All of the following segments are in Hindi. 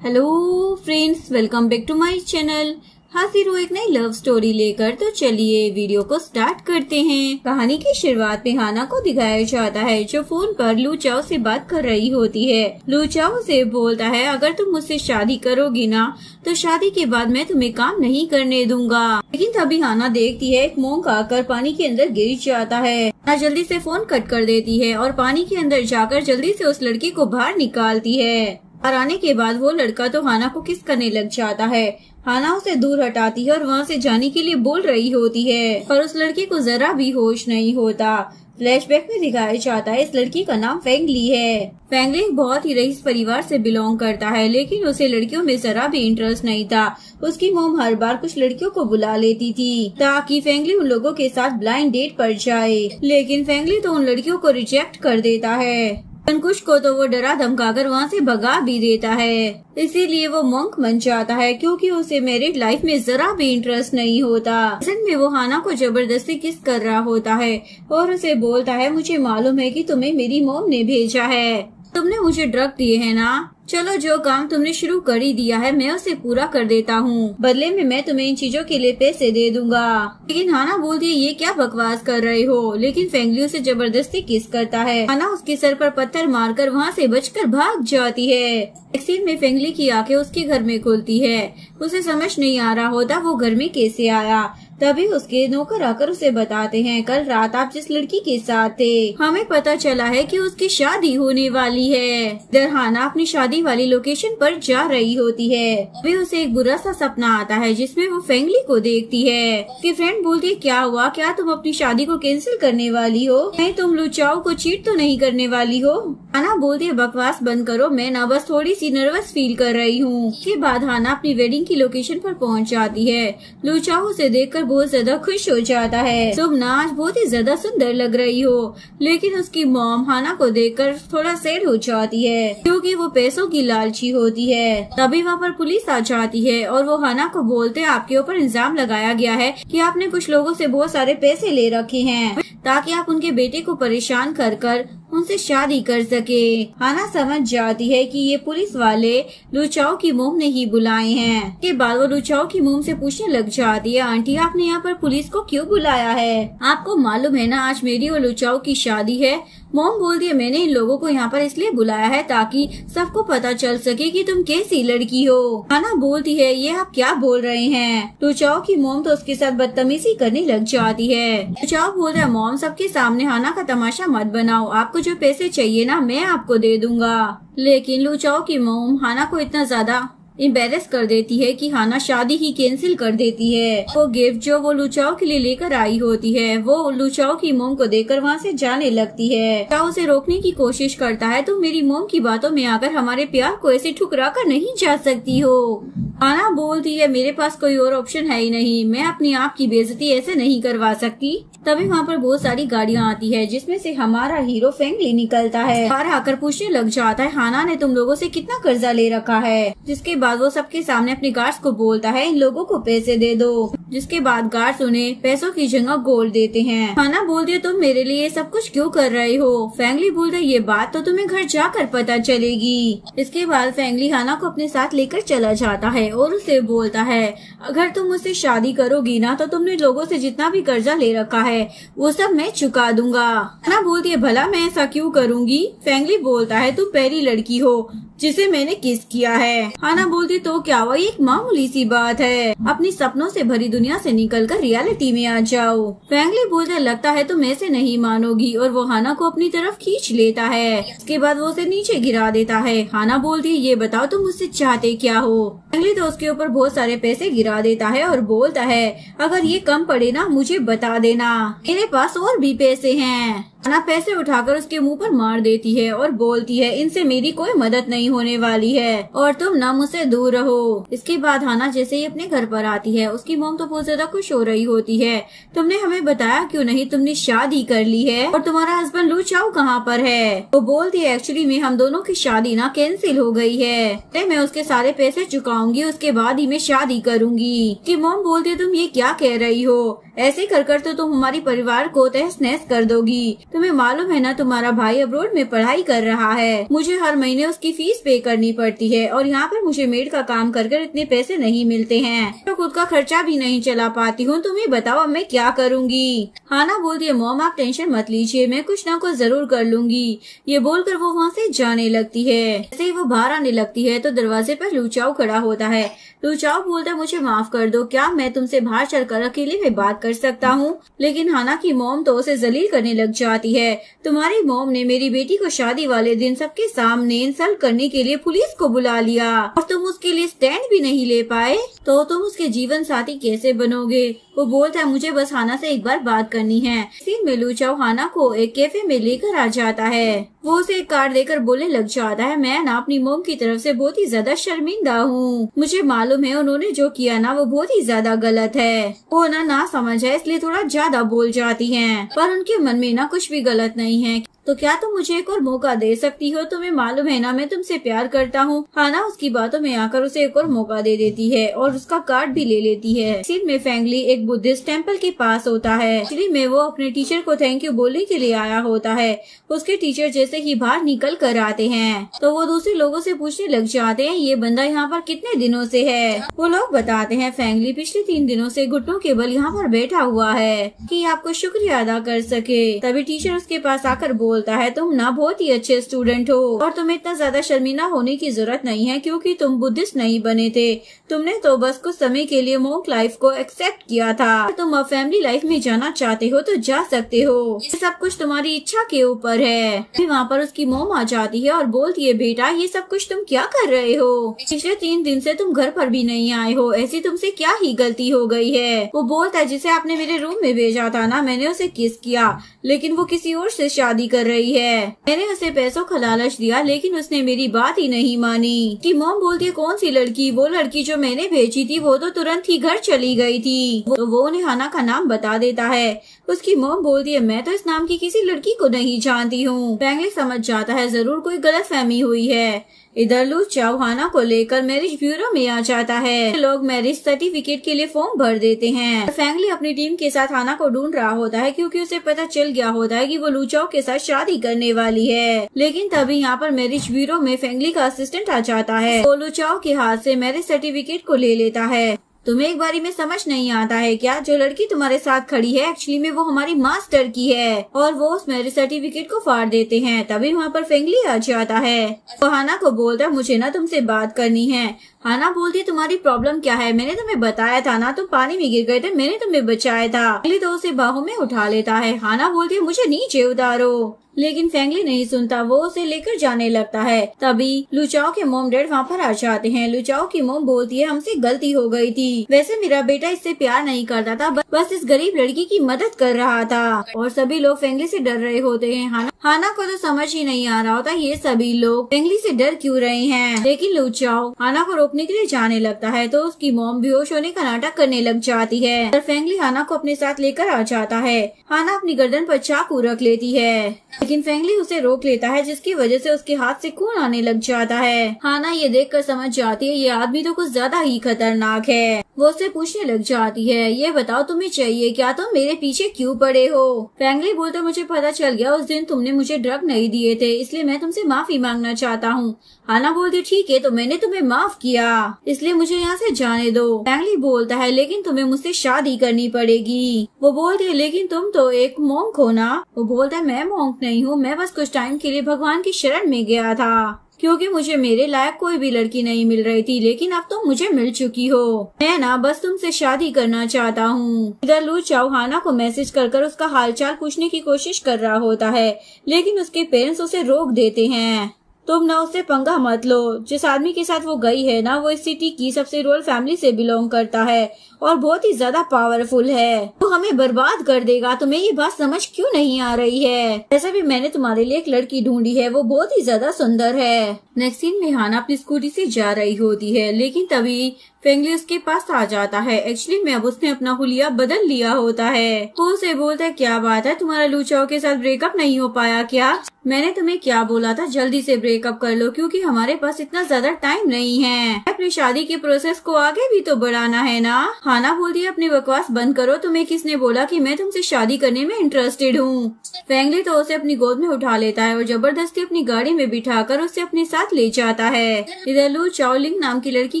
Hello friends, welcome back to my channel. हाजिर हूँ एक नई लव स्टोरी लेकर। तो चलिए वीडियो को स्टार्ट करते हैं। कहानी की शुरुआत में हाना को दिखाया जाता है जो फोन पर लू चाओ से बात कर रही होती है। लू चाओ से बोलता है, अगर तुम मुझसे शादी करोगी ना तो शादी के बाद मैं तुम्हें काम नहीं करने दूंगा। लेकिन तभी हाना देखती है एक मोंक आकर पानी के अंदर गिर जाता है। हाना जल्दी से फोन कट कर देती है और पानी के अंदर जाकर जल्दी से उस लड़की को बाहर निकालती है। और आने के बाद वो लड़का तो हाना को किस करने लग जाता है। हाना उसे दूर हटाती है और वहाँ से जाने के लिए बोल रही होती है, पर उस लड़की को जरा भी होश नहीं होता। फ्लैशबैक में दिखाया जाता है इस लड़की का नाम फेंगली है। फेंगली एक बहुत ही रईस परिवार से बिलोंग करता है, लेकिन उसे लड़कियों में जरा भी इंटरेस्ट नहीं था। उसकी मॉम हर बार कुछ लड़कियों को बुला लेती थी ताकि फेंगली उन लोगों के साथ ब्लाइंड डेट पर जाए, लेकिन फेंगली तो उन लड़कियों को रिजेक्ट कर देता है। अंकुश को तो वो डरा धमकाकर वहाँ से भगा भी देता है। इसीलिए वो मॉन्क बन जाता है क्योंकि उसे मैरिड लाइफ में जरा भी इंटरेस्ट नहीं होता। असल में वो हाना को जबरदस्ती किस कर रहा होता है और उसे बोलता है, मुझे मालूम है कि तुम्हें मेरी मॉम ने भेजा है, तुमने मुझे ड्रग दिए है ना। चलो जो काम तुमने शुरू कर ही दिया है मैं उसे पूरा कर देता हूँ, बदले में मैं तुम्हें इन चीजों के लिए पैसे दे दूंगा। लेकिन हाना बोलती है, ये क्या बकवास कर रहे हो। लेकिन फेंगली उसे जबरदस्ती किस करता है। हाना उसके सर पर पत्थर मारकर वहाँ से बचकर भाग जाती है। एक सीन में फेंगली की आंखें उसके घर में खुलती है। उसे समझ नहीं आ रहा होता वो घर में कैसे आया। तभी उसके नौकर आकर उसे बताते हैं, कल रात आप जिस लड़की के साथ थे हमें पता चला है कि उसकी शादी होने वाली है। इधर हाना अपनी शादी वाली लोकेशन पर जा रही होती है। अभी उसे एक बुरा सा सपना आता है जिसमें वो फेंगली को देखती है। उसकी फ्रेंड बोलती है, क्या हुआ, क्या तुम अपनी शादी को कैंसिल करने वाली हो? नहीं, तुम लू चाओ को चीट तो नहीं करने वाली हो? हाना बोलती है, बकवास बंद करो, मैं ना बस थोड़ी सी नर्वस फील कर रही हूँ। उसके बाद हाना अपनी वेडिंग की लोकेशन पर पहुँच जाती है। लू चाओ उसे देखकर बहुत ज्यादा खुश हो जाता है। तुम ना आज बहुत ही ज्यादा सुंदर लग रही हो। लेकिन उसकी मॉम हाना को देखकर थोड़ा सैड हो जाती है क्योंकि वो पैसों की लालची होती है। तभी वहाँ पर पुलिस आ जाती है और वो हाना को बोलते हैं, आपके ऊपर इल्जाम लगाया गया है कि आपने कुछ लोगों से बहुत सारे पैसे ले रखे हैं ताकि आप उनके बेटे को परेशान कर उनसे शादी कर सके। हाना समझ जाती है कि ये पुलिस वाले लू चाओ की मोम ने ही बुलाए हैं। के बाद वो लू चाओ की मोम से पूछने लग जाती है, आंटी आपने यहाँ पर पुलिस को क्यों बुलाया है? आपको मालूम है ना आज मेरी और लू चाओ की शादी है। मोम बोलती है, मैंने इन लोगों को यहाँ पर इसलिए बुलाया है ताकि सबको पता चल सके कि तुम कैसी लड़की हो। हाना बोलती है, ये आप क्या बोल रहे हैं? लू चाओ की मोम तो उसके साथ बदतमीजी करने लग जाती है। लू चाओ बोल रहा है, मोम सबके सामने हाना का तमाशा मत बनाओ, आपको जो पैसे चाहिए ना मैं आपको दे दूंगा। लेकिन लू चाओ की मोम हाना को इतना ज्यादा एम्बेरस कर देती है कि हाना शादी ही कैंसिल कर देती है। वो गिफ्ट जो वो लू चाओ के लिए लेकर आई होती है वो लू चाओ की मोम को देकर वहाँ से जाने लगती है। चाओ उसे रोकने की कोशिश करता है, तुम मेरी मोम की बातों में आकर हमारे प्यार को ऐसे ठुकरा कर नहीं जा सकती हो। हाना बोलती है, मेरे पास कोई और ऑप्शन है ही नहीं, मैं अपनी आप की बेइज्जती ऐसे नहीं करवा सकती। तभी वहाँ पर बहुत सारी गाड़ियाँ आती है जिसमें से हमारा हीरो फेंगली निकलता है। बाहर आकर पूछने लग जाता है, हाना ने तुम लोगों से कितना कर्जा ले रखा है? जिसके बाद वो सबके सामने अपने गार्ड्स को बोलता है, इन लोगों को पैसे दे दो। जिसके बाद गार्ड्स उन्हें पैसों की जगह गोल्ड देते हैं। हाना बोलती है, तुम मेरे लिए सब कुछ क्यों कर रहे हो? फेंगली बोलता है, ये बात तो तुम्हें घर जाकर पता चलेगी। इसके बाद फेंगली हाना को अपने साथ लेकर चला जाता है और उसे बोलता है, अगर तुम मुझसे शादी करोगी ना तो तुमने लोगों से जितना भी कर्जा ले रखा है वो सब मैं चुका दूंगा। हाना बोलती है, भला मैं ऐसा क्यों करूंगी? फेंगली बोलता है, तुम पहली लड़की हो जिसे मैंने किस किया है। हाना बोलती, तो क्या हुआ, एक मामूली सी बात है, अपनी सपनों से भरी दुनिया से निकलकर रियलिटी में आ जाओ। फेंगली बोलता है, लगता है तुम ऐसे नहीं मानोगी, और वो हाना को अपनी तरफ खींच लेता है। उसके बाद वो उसे नीचे गिरा देता है। हाना बोलती है, ये बताओ तुम मुझसे चाहते क्या हो? फेंगली तो उसके ऊपर बहुत सारे पैसे गिरा देता है और बोलता है, अगर ये कम पड़े ना मुझे बता देना, मेरे पास और भी पैसे हैं। हाना पैसे उठाकर उसके मुंह पर मार देती है और बोलती है, इनसे मेरी कोई मदद नहीं होने वाली है और तुम ना मुझसे दूर रहो। इसके बाद हाना जैसे ही अपने घर पर आती है उसकी मॉम तो बहुत ज्यादा खुश हो रही होती है। तुमने हमें बताया क्यों नहीं? तुमने शादी कर ली है और तुम्हारा हस्बैंड लू चाओ कहाँ पर है? वो बोलती है, एक्चुअली में हम दोनों की शादी ना कैंसिल हो गई है, मैं उसके सारे पैसे चुकाऊंगी, उसके बाद ही मैं शादी करूंगी। कि मॉम बोलती है, तुम ये क्या कह रही हो? ऐसे कर तो तुम हमारी परिवार को तहस नहस कर दोगी। तुम्हें मालूम है ना, तुम्हारा भाई अब्रोड में पढ़ाई कर रहा है। मुझे हर महीने उसकी फीस पे करनी पड़ती है और यहाँ पर मुझे मेड का काम कर इतने पैसे नहीं मिलते हैं, तो खुद का खर्चा भी नहीं चला पाती हूँ। तुम ही बताओ अब मैं क्या करूँगी। हाना बोलती है, मॉम आप टेंशन मत लीजिए, मैं कुछ ना कुछ जरूर कर लूंगी। ये बोलकर वो वहाँ से जाने लगती है। जैसे ही वो बाहर आने लगती है तो दरवाजे पर लूचाओ खड़ा होता है। लूचाओ बोलता है, मुझे माफ कर दो, क्या मैं तुमसे बाहर चलकर अकेले में बात कर सकता हूँ। लेकिन हाना की मॉम तो उसे जलील करने लग जाती है। तुम्हारी मॉम ने मेरी बेटी को शादी वाले दिन सबके सामने इंसल्ट करने के लिए पुलिस को बुला लिया और तुम उसके लिए स्टैंड भी नहीं ले पाए, तो तुम उसके जीवन साथी कैसे बनोगे। वो बोलता है, मुझे बस हाना से एक बार बात करनी है। सीन में लूचाओ हाना को एक कैफे में लेकर आ जाता है। वो उसे एक कार्ड देकर बोलने लग जाता है, मैं ना अपनी मोम की तरफ से बहुत ही ज्यादा शर्मिंदा हूँ। मुझे मालूम है उन्होंने जो किया ना वो बहुत ही ज्यादा गलत है। वो ना समझ है इसलिए थोड़ा ज्यादा बोल जाती हैं, पर उनके मन में ना कुछ भी गलत नहीं है। तो क्या तुम मुझे एक और मौका दे सकती हो? तुम्हें मालूम है ना मैं तुमसे प्यार करता हूँ। हाना उसकी बातों में आकर उसे एक और मौका दे देती है और उसका कार्ड भी ले लेती है। सीन में फैंगली एक बुद्धिस्ट टेम्पल के पास होता है। सीन में वो अपने टीचर को थैंक यू बोलने के लिए आया होता है। उसके टीचर जैसे ही बाहर निकल कर आते हैं तो वो दूसरे लोगों से पूछने लग जाते हैं, ये बंदा यहाँ पर कितने दिनों से है। वो लोग बताते हैं, फैंगली पिछले 3 दिनों से घुटनों के बल यहाँ पर बैठा हुआ है कि आपको शुक्रिया अदा कर सके। तभी टीचर उसके पास आकर बोलता है, तुम ना बहुत ही अच्छे स्टूडेंट हो और तुम्हें इतना ज्यादा शर्मिंदा होने की जरूरत नहीं है क्योंकि तुम बुद्धिस्ट नहीं बने थे। तुमने तो बस कुछ समय के लिए मोंक लाइफ को एक्सेप्ट किया था। तुम अब फैमिली लाइफ में जाना चाहते हो तो जा सकते हो, ये सब कुछ तुम्हारी इच्छा के ऊपर है। फिर वहाँ पर उसकी मोम आ जाती है और बोलती है, बेटा ये सब कुछ तुम क्या कर रहे हो? पिछले 3 दिन से तुम घर पर भी नहीं आए हो, ऐसी तुमसे क्या ही गलती हो गई है। वो बोलता है, जिसे आपने मेरे रूम में भेजा था ना, मैंने उसे किस किया लेकिन वो किसी और से शादी कर रही है। मैंने उसे पैसों का लालच दिया लेकिन उसने मेरी बात ही नहीं मानी। कि मॉम बोलती है, कौन सी लड़की? वो लड़की जो मैंने भेजी थी वो तो तुरंत ही घर चली गई थी। तो वो उन्हें हाना का नाम बता देता है। उसकी मॉम बोलती है, मैं तो इस नाम की किसी लड़की को नहीं जानती हूँ। फैंगली समझ जाता है जरूर कोई गलतफहमी हुई है। इधर लूचाओ हाना को लेकर मैरिज ब्यूरो में आ जाता है। लोग मैरिज सर्टिफिकेट के लिए फॉर्म भर देते हैं। फैंगली अपनी टीम के साथ हाना को ढूंढ रहा होता है क्योंकि उसे पता चल गया होता है कि वो लूचाओ के साथ शादी करने वाली है। लेकिन तभी यहाँ पर मैरिज ब्यूरो में फैंगली का असिस्टेंट आ जाता है। वो लूचाओ के हाथ से मैरिज सर्टिफिकेट को ले लेता है। तुम्हें एक बारी में समझ नहीं आता है क्या? जो लड़की तुम्हारे साथ खड़ी है एक्चुअली में वो हमारी मास्टर की है। और वो उस मैरिज सर्टिफिकेट को फाड़ देते हैं। तभी वहाँ पर फैंगली आ जाता है। तो हाना को बोलता है, मुझे ना तुमसे बात करनी है। हाना बोलती है, तुम्हारी प्रॉब्लम क्या है? मैंने तुम्हें बताया था ना, तुम पानी में गिर गए थे, मैंने तुम्हें बचाया था। फैंगली तो उसे बाहों में उठा लेता है। हाना बोलती है, मुझे नीचे उतारो, लेकिन फैंगली नहीं सुनता। वो उसे लेकर जाने लगता है। तभी लुचाओ के मोम डैड वहाँ पर आ जाते हैं। लुचाओ की मोम बोलती है, हमसे गलती हो गई थी। वैसे मेरा बेटा इससे प्यार नहीं करता था, बस इस गरीब लड़की की मदद कर रहा था। और सभी लोग फैंगली से डर रहे होते हैं। हाना को तो समझ ही नहीं आ रहा होता ये सभी लोग फैंगली से डर क्यों रहे हैं। लेकिन लुचाओ हाना को रोकने के लिए जाने लगता है तो उसकी मोम बेहोश होने का नाटक करने लग जाती है। और फैंगली हाना को अपने साथ लेकर आ जाता है। हाना अपनी गर्दन पर चाकू रख लेती है लेकिन फैंगली उसे रोक लेता है, जिसकी वजह से उसके हाथ से खून आने लग जाता है। हाना ये देखकर समझ जाती है ये आदमी तो कुछ ज्यादा ही खतरनाक है। वो उससे पूछने लग जाती है, ये बताओ तुम्हें चाहिए क्या? तुम मेरे पीछे क्यों पड़े हो? फैंगली बोलते, मुझे पता चल गया उस दिन तुमने मुझे ड्रग नहीं दिए थे, इसलिए मैं तुमसे माफी मांगना चाहता हूँ। हाना बोलती, ठीक है तो मैंने तुम्हें माफ किया, इसलिए मुझे यहाँ से जाने दो। फैंगली बोलता है, लेकिन तुम्हें मुझसे शादी करनी पड़ेगी। वो बोलती है, लेकिन तुम तो एक मॉन्क हो ना। वो बोलता है, मैं मॉन्क नहीं हूँ, मैं बस कुछ टाइम के लिए भगवान की शरण में गया था क्योंकि मुझे मेरे लायक कोई भी लड़की नहीं मिल रही थी, लेकिन अब तुम मुझे मिल चुकी हो। मैं ना बस तुमसे शादी करना चाहता हूँ। इधर लूचाओ हाना को मैसेज कर उसका हालचाल पूछने की कोशिश कर रहा होता है, लेकिन उसके पेरेंट्स उसे रोक देते हैं। तुम ना उससे पंगा मत लो। जिस आदमी के साथ वो गई है ना, वो इस सिटी की सबसे रॉयल फैमिली से बिलोंग करता है और बहुत ही ज्यादा पावरफुल है। वो हमें बर्बाद कर देगा। तुम्हें ये बात समझ क्यों नहीं आ रही है? ऐसा भी मैंने तुम्हारे लिए एक लड़की ढूंढी है, वो बहुत ही ज्यादा सुंदर है। नेक्स्ट सीन में हाना अपनी स्कूटी से जा रही होती है, लेकिन तभी फैंगली उसके पास आ जाता है। एक्चुअली में अब उसने अपना हुलिया बदल लिया होता है। वो उसे बोलता है, क्या बात है, तुम्हारा लूचाओ के साथ ब्रेकअप नहीं हो पाया क्या? मैंने तुम्हें क्या बोला था, जल्दी से ब्रेकअप कर लो क्योंकि हमारे पास इतना ज्यादा टाइम नहीं है। मैं अपनी शादी के प्रोसेस को आगे भी तो बढ़ाना है ना। हाना बोलती है अपनी बकवास बंद करो, तुम्हें किसने बोला कि मैं तुमसे शादी करने में इंटरेस्टेड हूँ। फेंगली तो उसे अपनी गोद में उठा लेता है और जबरदस्ती अपनी गाड़ी में बिठाकर उसे अपने साथ ले जाता है। इधर लू चाओलिंग नाम की लड़की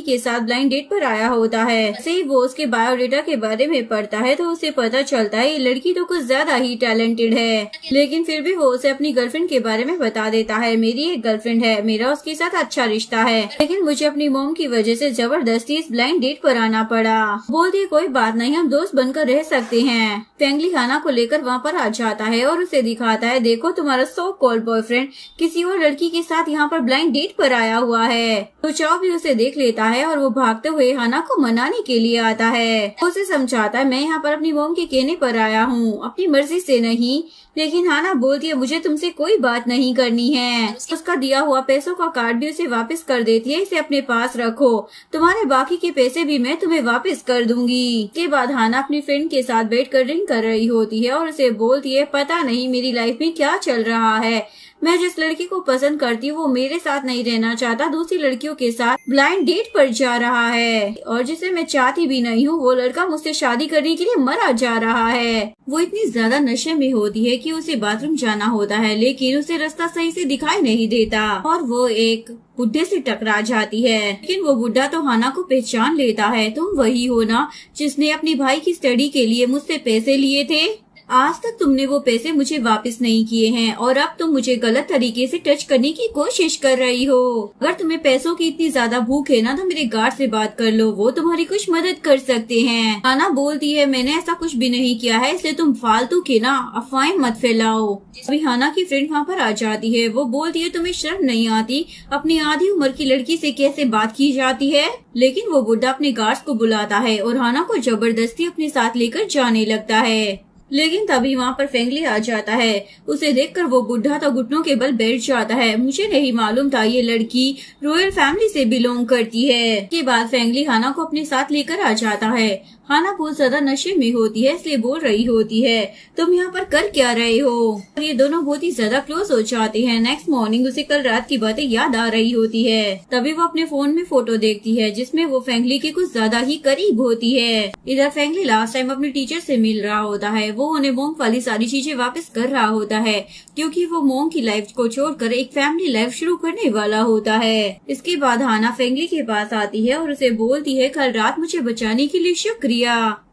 के साथ ब्लाइंड डेट पर आया होता है। ऐसे ही वो उसके बायोडेटा के बारे में पढ़ता है तो उसे पता चलता है ये लड़की तो कुछ ज्यादा ही टैलेंटेड है, लेकिन फिर भी वो उसे अपनी गर्लफ्रेंड के बारे में बता देता है। मेरी एक गर्लफ्रेंड है, मेरा उसके साथ अच्छा रिश्ता है, लेकिन मुझे अपनी मॉम की वजह से जबरदस्ती इस ब्लाइंड डेट पर आना पड़ा। बोलती कोई बात नहीं, हम दोस्त बनकर रह सकते हैं। फेंगली हाना को लेकर वहाँ पर आ जाता है और उसे दिखाता है, देखो तुम्हारा सो कॉल्ड बॉयफ्रेंड किसी और लड़की के साथ यहाँ पर ब्लाइंड डेट पर आया हुआ है। तो चाओ भी उसे देख लेता है और वो भागते हुए हाना को मनाने के लिए आता है। उसे समझाता है मैं यहाँ पर अपनी मॉम के कहने पर आया हूँ, अपनी मर्जी से नहीं। लेकिन हाना बोलती है मुझे तुमसे कोई बात नहीं करनी है। उसका दिया हुआ पैसों का कार्ड भी उसे वापस कर देती है, इसे अपने पास रखो, तुम्हारे बाकी के पैसे भी मैं तुम्हें वापस कर दूंगी। के बाद हाना अपनी फ्रेंड के साथ बैठकर ड्रिंक कर रही होती है और उसे बोलती है पता नहीं मेरी लाइफ में क्या चल रहा है, मैं जिस लड़की को पसंद करती हूँ वो मेरे साथ नहीं रहना चाहता, दूसरी लड़कियों के साथ ब्लाइंड डेट पर जा रहा है, और जिसे मैं चाहती भी नहीं हूँ वो लड़का मुझसे शादी करने के लिए मरा जा रहा है। वो इतनी ज्यादा नशे में होती है कि उसे बाथरूम जाना होता है, लेकिन उसे रास्ता सही से दिखाई नहीं देता और वो एक बुढ़े से टकरा जाती है। लेकिन वो बुढ़ा तो हाना को पहचान लेता है, तुम वही हो ना जिसने अपनी भाई की स्टडी के लिए मुझसे पैसे लिए थे, आज तक तुमने वो पैसे मुझे वापस नहीं किए हैं और अब तुम मुझे गलत तरीके से टच करने की कोशिश कर रही हो। अगर तुम्हें पैसों की इतनी ज्यादा भूख है ना तो मेरे गार्ड से बात कर लो, वो तुम्हारी कुछ मदद कर सकते हैं। हाना बोलती है मैंने ऐसा कुछ भी नहीं किया है, इसलिए तुम फालतू के ना अफवाहें मत फैलाओ। अभी हाना की फ्रेंड वहाँ पर आ जाती है, वो बोलती है तुम्हें शर्म नहीं आती, अपनी आधी उम्र की लड़की से कैसे बात की जाती है। लेकिन वो बुढ़ा अपने गार्ड्स को बुलाता है और हाना को जबरदस्ती अपने साथ लेकर जाने लगता है। लेकिन तभी वहाँ पर फेंगली आ जाता है, उसे देखकर वो बुढ़ा तो घुटनों के बल बैठ जाता है, मुझे नहीं मालूम था ये लड़की रॉयल फैमिली से बिलोंग करती है। के बाद फेंगली हाना को अपने साथ लेकर आ जाता है। हाना बहुत ज्यादा नशे में होती है इसलिए बोल रही होती है तुम यहाँ पर कर क्या रहे हो। ये दोनों बहुत ही ज्यादा क्लोज हो जाते हैं। नेक्स्ट मॉर्निंग उसे कल रात की बातें याद आ रही होती है, तभी वो अपने फोन में फोटो देखती है जिसमें वो फेंगली के कुछ ज्यादा ही करीब होती है। इधर फेंगली लास्ट टाइम अपने टीचर से मिल रहा होता है, वो उन्हें मोम वाली सारी चीजें वापस कर रहा होता है क्योंकि वो मोम की लाइफ को छोड़कर एक फैमिली लाइफ शुरू करने वाला होता है। इसके बाद हाना फेंगली के पास आती है और उसे बोलती है कल रात मुझे बचाने के लिए शुक्रिया।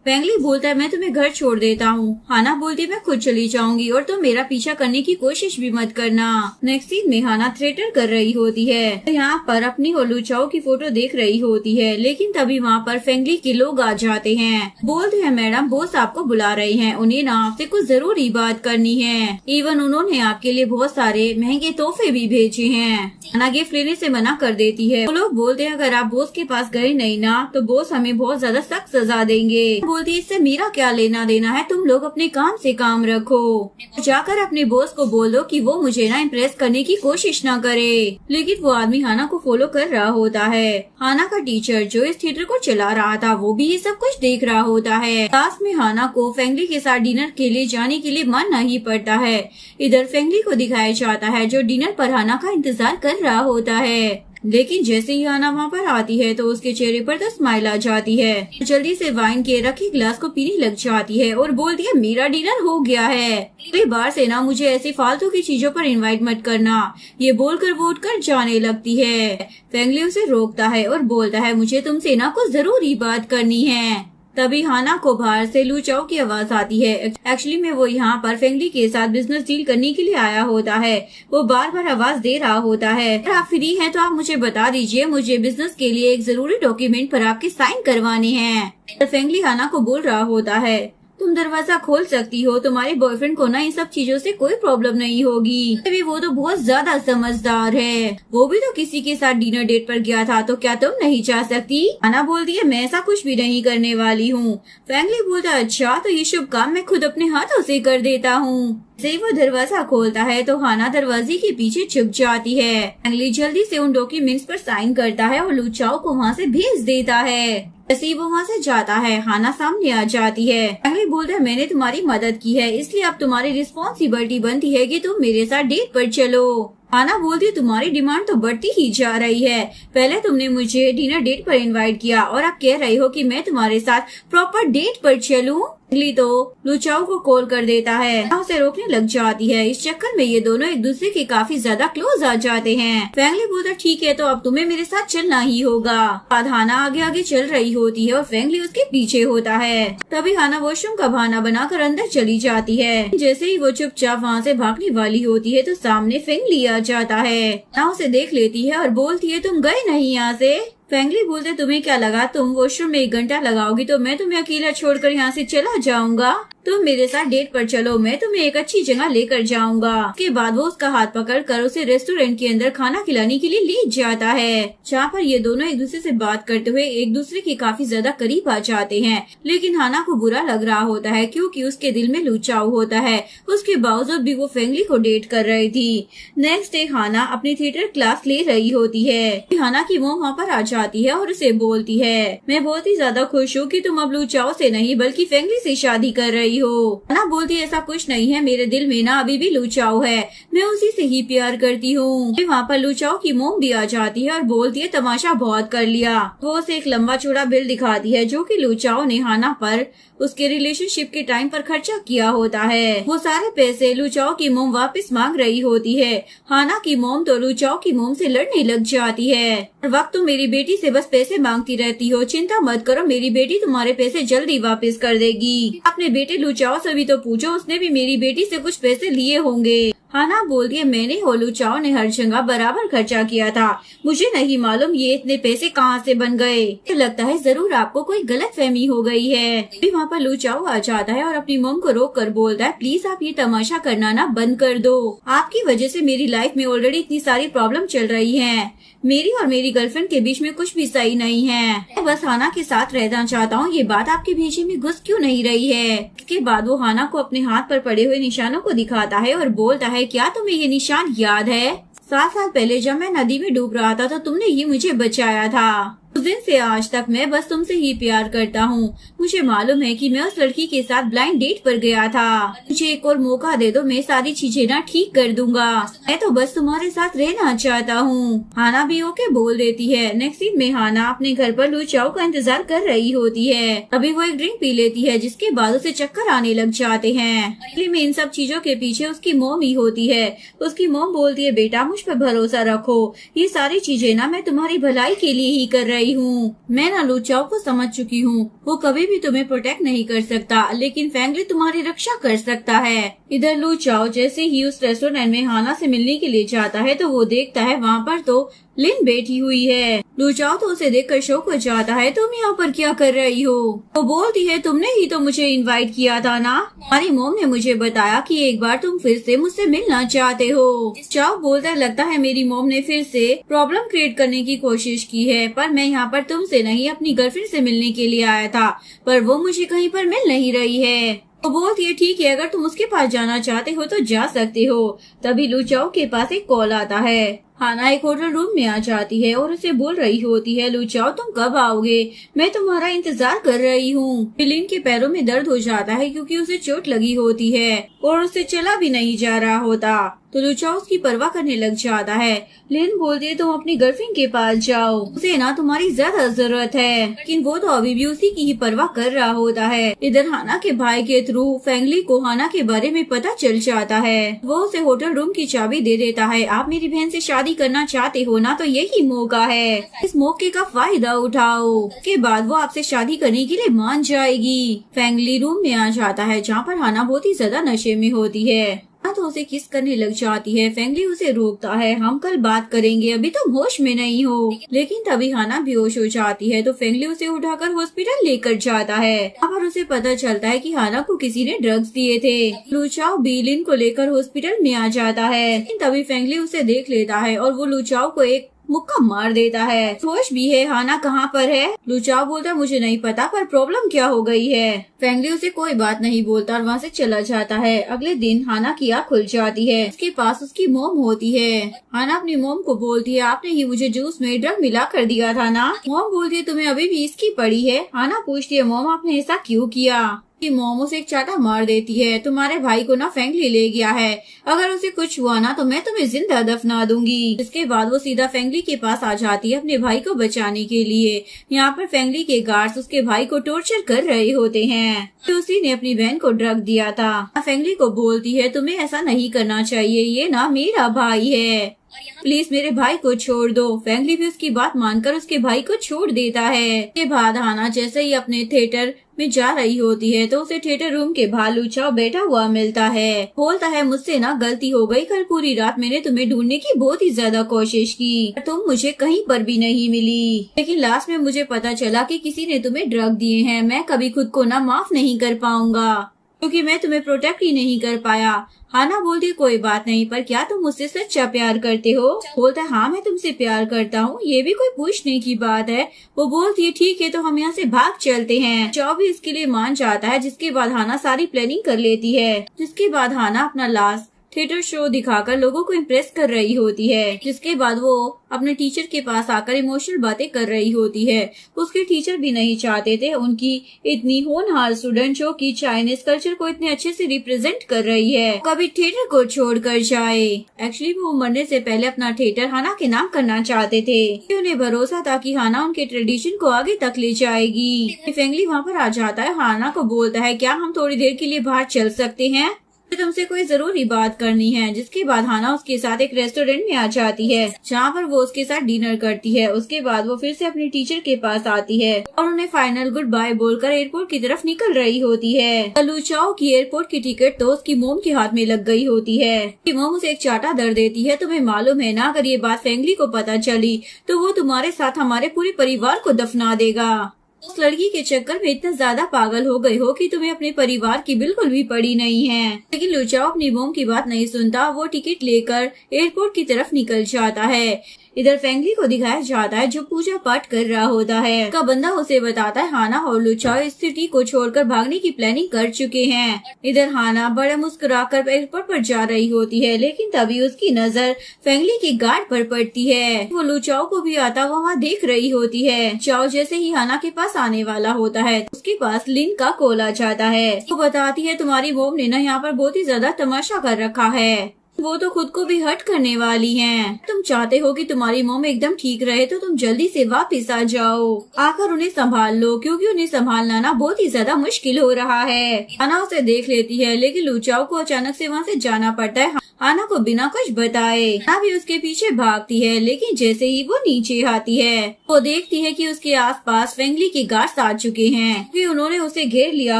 फेंगली बोलता है मैं तुम्हें घर छोड़ देता हूँ। हाना बोलती है मैं खुद चली जाऊंगी और तुम मेरा पीछा करने की कोशिश भी मत करना। नेक्स्ट सीन में हाना थिएटर कर रही होती है, यहाँ पर अपनी और लू चाओ की फोटो देख रही होती है, लेकिन तभी वहाँ पर फेंगली के लोग आ जाते हैं। बोलते हैं मैडम बॉस आपको बुला रहे हैं, उन्हें ना आपसे कुछ जरूरी बात करनी है, इवन उन्होंने आपके लिए बहुत सारे महंगे तोहफे भी भेजे हैं। हाना गिफ्ट लेने से मना कर देती है। वो लोग बोलते हैं अगर आप बॉस के पास गए नहीं ना तो बॉस हमें बहुत ज्यादा सख्त सजा देंगे। बोलती है इससे मेरा क्या लेना देना है, तुम लोग अपने काम से काम रखो, जाकर अपने बॉस को बोल दो कि वो मुझे ना इम्प्रेस करने की कोशिश ना करे। लेकिन वो आदमी हाना को फॉलो कर रहा होता है। हाना का टीचर जो इस थिएटर को चला रहा था वो भी ये सब कुछ देख रहा होता है। लास्ट में हाना को फेंगली के साथ डिनर के लिए जाने के लिए मानना ही पड़ता है। इधर फेंगली को दिखाया जाता है जो डिनर पर हाना का इंतजार कर रहा होता है, लेकिन जैसे ही हाना वहाँ पर आती है तो उसके चेहरे पर तो स्माइल आ जाती है। जल्दी से वाइन के रखे ग्लास को पीने लग जाती है और बोलती है मेरा डिनर हो गया है, अगली बार से ना मुझे ऐसी फालतू की चीजों पर इनवाइट मत करना। ये बोलकर वो उठकर जाने लगती है। फेंगली उसे रोकता है और बोलता है मुझे तुमसे ना कुछ जरूरी बात करनी है। तभी हाना को बाहर से लू चाओ की आवाज आती है। एक्चुअली में वो यहाँ पर फेंगली के साथ बिजनेस डील करने के लिए आया होता है। वो बार बार आवाज दे रहा होता है अगर आप फ्री हैं तो आप मुझे बता दीजिए, मुझे बिजनेस के लिए एक जरूरी डॉक्यूमेंट पर आपके साइन करवाने हैं। फेंगली हाना को बोल रहा होता है तुम दरवाजा खोल सकती हो, तुम्हारे बॉयफ्रेंड को ना इन सब चीजों से कोई प्रॉब्लम नहीं होगी, अभी वो तो बहुत ज्यादा समझदार है, वो भी तो किसी के साथ डिनर डेट पर गया था, तो क्या तुम नहीं जा सकती। हाना बोलती है मैं ऐसा कुछ भी नहीं करने वाली हूँ। फेंगली बोलता है अच्छा तो ये शुभ काम मैं खुद अपने हाथों से कर देता हूँ। जैसे ही वो दरवाजा खोलता है तो हाना दरवाजे के पीछे छुप जाती है। फेंगली जल्दी से उन डॉक्यूमेंट्स पर साइन करता है और लू चाओ को वहाँ से भेज देता है। जैसे ही वो वहाँ से जाता है हाना सामने आ जाती है। फेंगली बोलता है मैंने तुम्हारी मदद की है इसलिए अब तुम्हारी रिस्पॉन्सिबिलिटी बनती है कि तुम मेरे साथ डेट पर चलो। हाना बोलती तुम्हारी डिमांड तो बढ़ती ही जा रही है। पहले तुमने मुझे डिनर डेट पर इनवाइट किया और अब कह रही हो कि मैं तुम्हारे साथ प्रॉपर डेट पर चलूं। फेंगली तो लुचाओ को कॉल कर देता है, उसे रोकने लग जाती है। इस चक्कर में ये दोनों एक दूसरे के काफी ज्यादा क्लोज आ जाते हैं। फेंगली बोलता ठीक है तो अब तुम्हें मेरे साथ चलना ही होगा। बाद हाना आगे आगे चल रही होती है और फेंगली उसके पीछे होता है। तभी हाना वॉशरूम का बहाना बनाकर अंदर चली जाती है। जैसे ही वो चुपचाप वहाँ से भागने वाली होती है तो सामने फेंगली आ जाता है। ना उसे देख लेती है और बोलती है तुम गए नहीं यहाँ से। फेंगली बोलते तुम्हें क्या लगा तुम वॉशरूम में 1 घंटा लगाओगी तो मैं तुम्हें अकेला छोड़कर यहाँ से चला जाऊंगा। तुम मेरे साथ डेट पर चलो, मैं तुम्हें एक अच्छी जगह लेकर जाऊंगा। उसके बाद वो उसका हाथ पकड़कर उसे रेस्टोरेंट के अंदर खाना खिलाने के लिए ले जाता है, जहाँ पर ये दोनों एक दूसरे से बात करते हुए एक दूसरे के काफी ज्यादा करीब आ जाते हैं। लेकिन हाना को बुरा लग रहा होता है क्योंकि उसके दिल में लुचाव होता है। उसके बावजूद भी वो फेंगली को डेट कर रही थी। नेक्स्ट डे हाना अपनी थिएटर क्लास ले रही होती है। हाना की मॉम वहाँ पर आ जाती है और उसे बोलती है मैं बहुत ही ज्यादा खुश हूँ कि तुम अब लुचाव से नहीं बल्कि फेंगली से शादी कर रही हो। हाना बोलती है ऐसा कुछ नहीं है, मेरे दिल में ना अभी भी लुचाव है, मैं उसी से ही प्यार करती हूँ। वहाँ पर लुचाव की मॉम भी आ जाती है और बोलती है तमाशा बहुत कर लिया। वो उसे एक लंबा चौड़ा बिल दिखाती है जो कि लुचाव ने हाना पर उसके रिलेशनशिप के टाइम पर खर्चा किया होता है। वो सारे पैसे लुचाओ की मोम वापस मांग रही होती है। हाना की मोम तो लुचाओ की मोम से लड़ने लग जाती है। हर वक्त तुम मेरी बेटी से बस पैसे मांगती रहती हो, चिंता मत करो मेरी बेटी तुम्हारे पैसे जल्दी वापस कर देगी। अपने बेटे लुचाओ से भी तो पूछो, उसने भी मेरी बेटी से कुछ पैसे लिए होंगे। हाना बोलती है मैंने और लुचाओ ने हर जगह बराबर खर्चा किया था, मुझे नहीं मालूम ये इतने पैसे कहाँ से बन गए। लगता है जरूर आपको कोई गलतफहमी हो गई है। वहाँ पर लुचाओ आ जाता है और अपनी मॉम को रोक कर बोलता है प्लीज आप ये तमाशा करना ना बंद कर दो, आपकी वजह से मेरी लाइफ में ऑलरेडी इतनी सारी प्रॉब्लम चल रही है, मेरी और मेरी गर्लफ्रेंड के बीच में कुछ भी सही नहीं है, मैं बस हाना के साथ रहना चाहता हूँ, ये बात आपके भेजे में घुस क्यों नहीं रही है। इसके बाद वो हाना को अपने हाथ पर पड़े हुए निशानों को दिखाता है और बोलता है क्या तुम्हें ये निशान याद है? 7 साल पहले जब मैं नदी में डूब रहा था तो तुमने ही मुझे बचाया था। उस दिन से आज तक मैं बस तुमसे ही प्यार करता हूँ। मुझे मालूम है कि मैं उस लड़की के साथ ब्लाइंड डेट पर गया था, मुझे एक और मौका दे दो, मैं सारी चीजें ना ठीक कर दूंगा, मैं तो बस तुम्हारे साथ रहना चाहता हूँ। हाना भी ओके बोल देती है। नेक्स्ट सीन में हाना अपने घर पर लुचाओ का इंतजार कर रही होती है। अभी वो एक ड्रिंक पी लेती है जिसके बाद उसे चक्कर आने लग जाते हैं। में इन सब चीजों के पीछे उसकी मॉम ही होती है। उसकी मॉम बोलती है बेटा मुझ पर भरोसा रखो, ये सारी चीजें ना मैं तुम्हारी भलाई के लिए ही कर रही हूँ। मैं ना लुचाओ को समझ चुकी हूँ, वो कभी भी तुम्हें प्रोटेक्ट नहीं कर सकता, लेकिन फेंगली तुम्हारी रक्षा कर सकता है। इधर लुचाओ जैसे ही उस रेस्टोरेंट में हाना से मिलने के लिए जाता है तो वो देखता है वहाँ पर तो लिन बैठी हुई है। लुचाओ तो उसे देखकर शौक हो जाता है, तुम यहाँ पर क्या कर रही हो? वो बोलती है तुमने ही तो मुझे इनवाइट किया था ना, हमारी मोम ने मुझे बताया कि एक बार तुम फिर से मुझसे मिलना चाहते हो। लुचाओ बोलता है लगता है मेरी मोम ने फिर से प्रॉब्लम क्रिएट करने की कोशिश की है, पर मैं यहाँ पर तुमसे नहीं अपनी गर्लफ्रेंड से मिलने के लिए आया था, पर वो मुझे कहीं पर मिल नहीं रही है। वो बोलती है ठीक है अगर तुम उसके पास जाना चाहते हो तो जा सकते हो। तभी लुचाओ के पास एक कॉल आता है। हाना एक होटल रूम में आ जाती है और उसे बोल रही होती है लुचाओ तुम कब आओगे, मैं तुम्हारा इंतजार कर रही हूँ। लिन के पैरों में दर्द हो जाता है क्योंकि उसे चोट लगी होती है और उसे चला भी नहीं जा रहा होता, तो लुचाओ उसकी परवाह करने लग जाता है। लिन बोलती है तुम अपनी गर्लफ्रेंड के पास जाओ, उसे ना तुम्हारी ज्यादा जरूरत है, लेकिन वो तो अभी भी उसी की ही परवाह कर रहा होता है। इधर हाना के भाई के थ्रू फेंगली को हाना के बारे में पता चल जाता है। वो उसे होटल रूम की चाबी दे देता है। आप मेरी बहन से शादी करना चाहते हो ना, तो यही मौका है, इस मौके का फायदा उठाओ। उसके बाद वो आपसे शादी करने के लिए मान जाएगी। फेंगली रूम में आ जाता है जहाँ पर हाना बहुत ही ज्यादा नशे में होती है, तो उसे किस करने लग जाती है। फेंगली उसे रोकता है, हम कल बात करेंगे, अभी तुम होश में नहीं हो। लेकिन तभी हाना बेहोश हो जाती है तो फेंगली उसे उठाकर हॉस्पिटल लेकर जाता है। यहाँ पर उसे पता चलता है कि हाना को किसी ने ड्रग्स दिए थे। लुचाओ लिन को लेकर हॉस्पिटल में आ जाता है, लेकिन तभी फेंगली उसे देख लेता है और वो लुचाओ को एक मुक्का मार देता है। होश भी है, हाना कहाँ पर है? लुचाओ बोलता मुझे नहीं पता, पर प्रॉब्लम क्या हो गई है? फेंगली उसे कोई बात नहीं बोलता और वहाँ से चला जाता है। अगले दिन हाना की आँख खुल जाती है, उसके पास उसकी मोम होती है। हाना अपनी मोम को बोलती है आपने ही मुझे जूस में ड्रग मिला कर दिया था ना। मोम बोलती है तुम्हें अभी भी इसकी पड़ी है। हाना पूछती है मोम आपने ऐसा क्यों किया? कि मोम उसे एक चाटा मार देती है। तुम्हारे भाई को ना फेंगली ले गया है, अगर उसे कुछ हुआ ना तो मैं तुम्हें जिंदा दफना दूंगी। इसके बाद वो सीधा फेंगली के पास आ जाती है अपने भाई को बचाने के लिए। यहाँ पर फेंगली के गार्ड्स उसके भाई को टॉर्चर कर रहे होते हैं। तो उसी ने अपनी बहन को ड्रग दिया था। फेंगली को बोलती है तुम्हें ऐसा नहीं करना चाहिए, ये ना मेरा भाई है, प्लीज मेरे भाई को छोड़ दो। फेंगली भी उसकी बात मानकर उसके भाई को छोड़ देता है। के बाद हाना जैसे ही अपने थिएटर में जा रही होती है तो उसे थिएटर रूम के बाहर लू चाओ बैठा हुआ मिलता है। बोलता है मुझसे ना गलती हो गई, कल पूरी रात मैंने तुम्हें ढूंढने की बहुत ही ज्यादा कोशिश की, तुम मुझे कहीं पर भी नहीं मिली, लेकिन लास्ट में मुझे पता चला कि किसी ने तुम्हें ड्रग दिए हैं। मैं कभी खुद को ना माफ नहीं कर पाऊंगा क्योंकि मैं तुम्हें प्रोटेक्ट ही नहीं कर पाया। हाना बोलती कोई बात नहीं, पर क्या तुम मुझसे सच्चा प्यार करते हो? बोलता है हाँ मैं तुमसे प्यार करता हूँ, ये भी कोई पूछने की बात है। वो बोलती है ठीक है तो हम यहाँ से भाग चलते हैं। चाओ भी इसके लिए मान जाता है, जिसके बाद हाना सारी प्लानिंग कर लेती है। जिसके बाद हाना अपना लास्ट थिएटर शो दिखाकर लोगों को इम्प्रेस कर रही होती है। जिसके बाद वो अपने टीचर के पास आकर इमोशनल बातें कर रही होती है। उसके टीचर भी नहीं चाहते थे उनकी इतनी होनहार स्टूडेंट जो कि चाइनीज कल्चर को इतने अच्छे से रिप्रेजेंट कर रही है कभी थिएटर को छोड़कर जाए। एक्चुअली वो मरने से पहले अपना थिएटर हाना के नाम करना चाहते थे। उन्हें भरोसा था कि हाना उनके ट्रेडिशन को आगे तक ले जाएगी। फेंगली वहाँ पर आ जाता है। हाना को बोलता है क्या हम थोड़ी देर के लिए बाहर चल सकते हैं, तुमसे कोई जरूरी बात करनी है। जिसके बाद हाना उसके साथ एक रेस्टोरेंट में आ जाती है जहाँ पर वो उसके साथ डिनर करती है। उसके बाद वो फिर से अपने टीचर के पास आती है और उन्हें फाइनल गुड बाय बोलकर एयरपोर्ट की तरफ निकल रही होती है। लू चाओ की एयरपोर्ट की टिकट तो उसकी मोम के हाथ में लग गई होती है। मोम उसे एक चाटा दर देती है। तुम्हें मालूम है ना, अगर ये बात फेंगली को पता चली तो वो तुम्हारे साथ हमारे पूरे परिवार को दफना देगा। उस लड़की के चक्कर में इतना ज्यादा पागल हो गई हो कि तुम्हें अपने परिवार की बिल्कुल भी पड़ी नहीं है। लेकिन लू चाओ अपनी मोम की बात नहीं सुनता। वो टिकट लेकर एयरपोर्ट की तरफ निकल जाता है। इधर फेंगली को दिखाया जाता है जो पूजा पाठ कर रहा होता है। उसका बंदा उसे बताता है हाना और लू चाओ इस सिटी को छोड़कर भागने की प्लानिंग कर चुके हैं। इधर हाना बड़ा मुस्कुराकर एयरपोर्ट पर जा रही होती है, लेकिन तभी उसकी नजर फेंगली की गार्ड पर पड़ती है। वो लू चाओ को भी आता वहाँ देख रही होती है। चाओ जैसे ही हाना के पास आने वाला होता है उसके पास लिन का कॉल आ जाता है। वो बताती है तुम्हारी मोम ने ना यहाँ पर बहुत ही ज्यादा तमाशा कर रखा है, वो तो खुद को भी हर्ट करने वाली हैं। तुम चाहते हो कि तुम्हारी मोम एकदम ठीक रहे तो तुम जल्दी से वापस आ जाओ, आकर उन्हें संभाल लो क्योंकि उन्हें संभालना ना बहुत ही ज्यादा मुश्किल हो रहा है। हाना उसे देख लेती है, लेकिन लू चाओ को अचानक से वहाँ से जाना पड़ता है हाना को बिना कुछ बताए। हाना भी उसके पीछे भागती है, लेकिन जैसे ही वो नीचे आती है वो देखती है कि उसके आसपास फेंगली के गार्ड्स आ चुके हैं क्योंकि उन्होंने उसे घेर लिया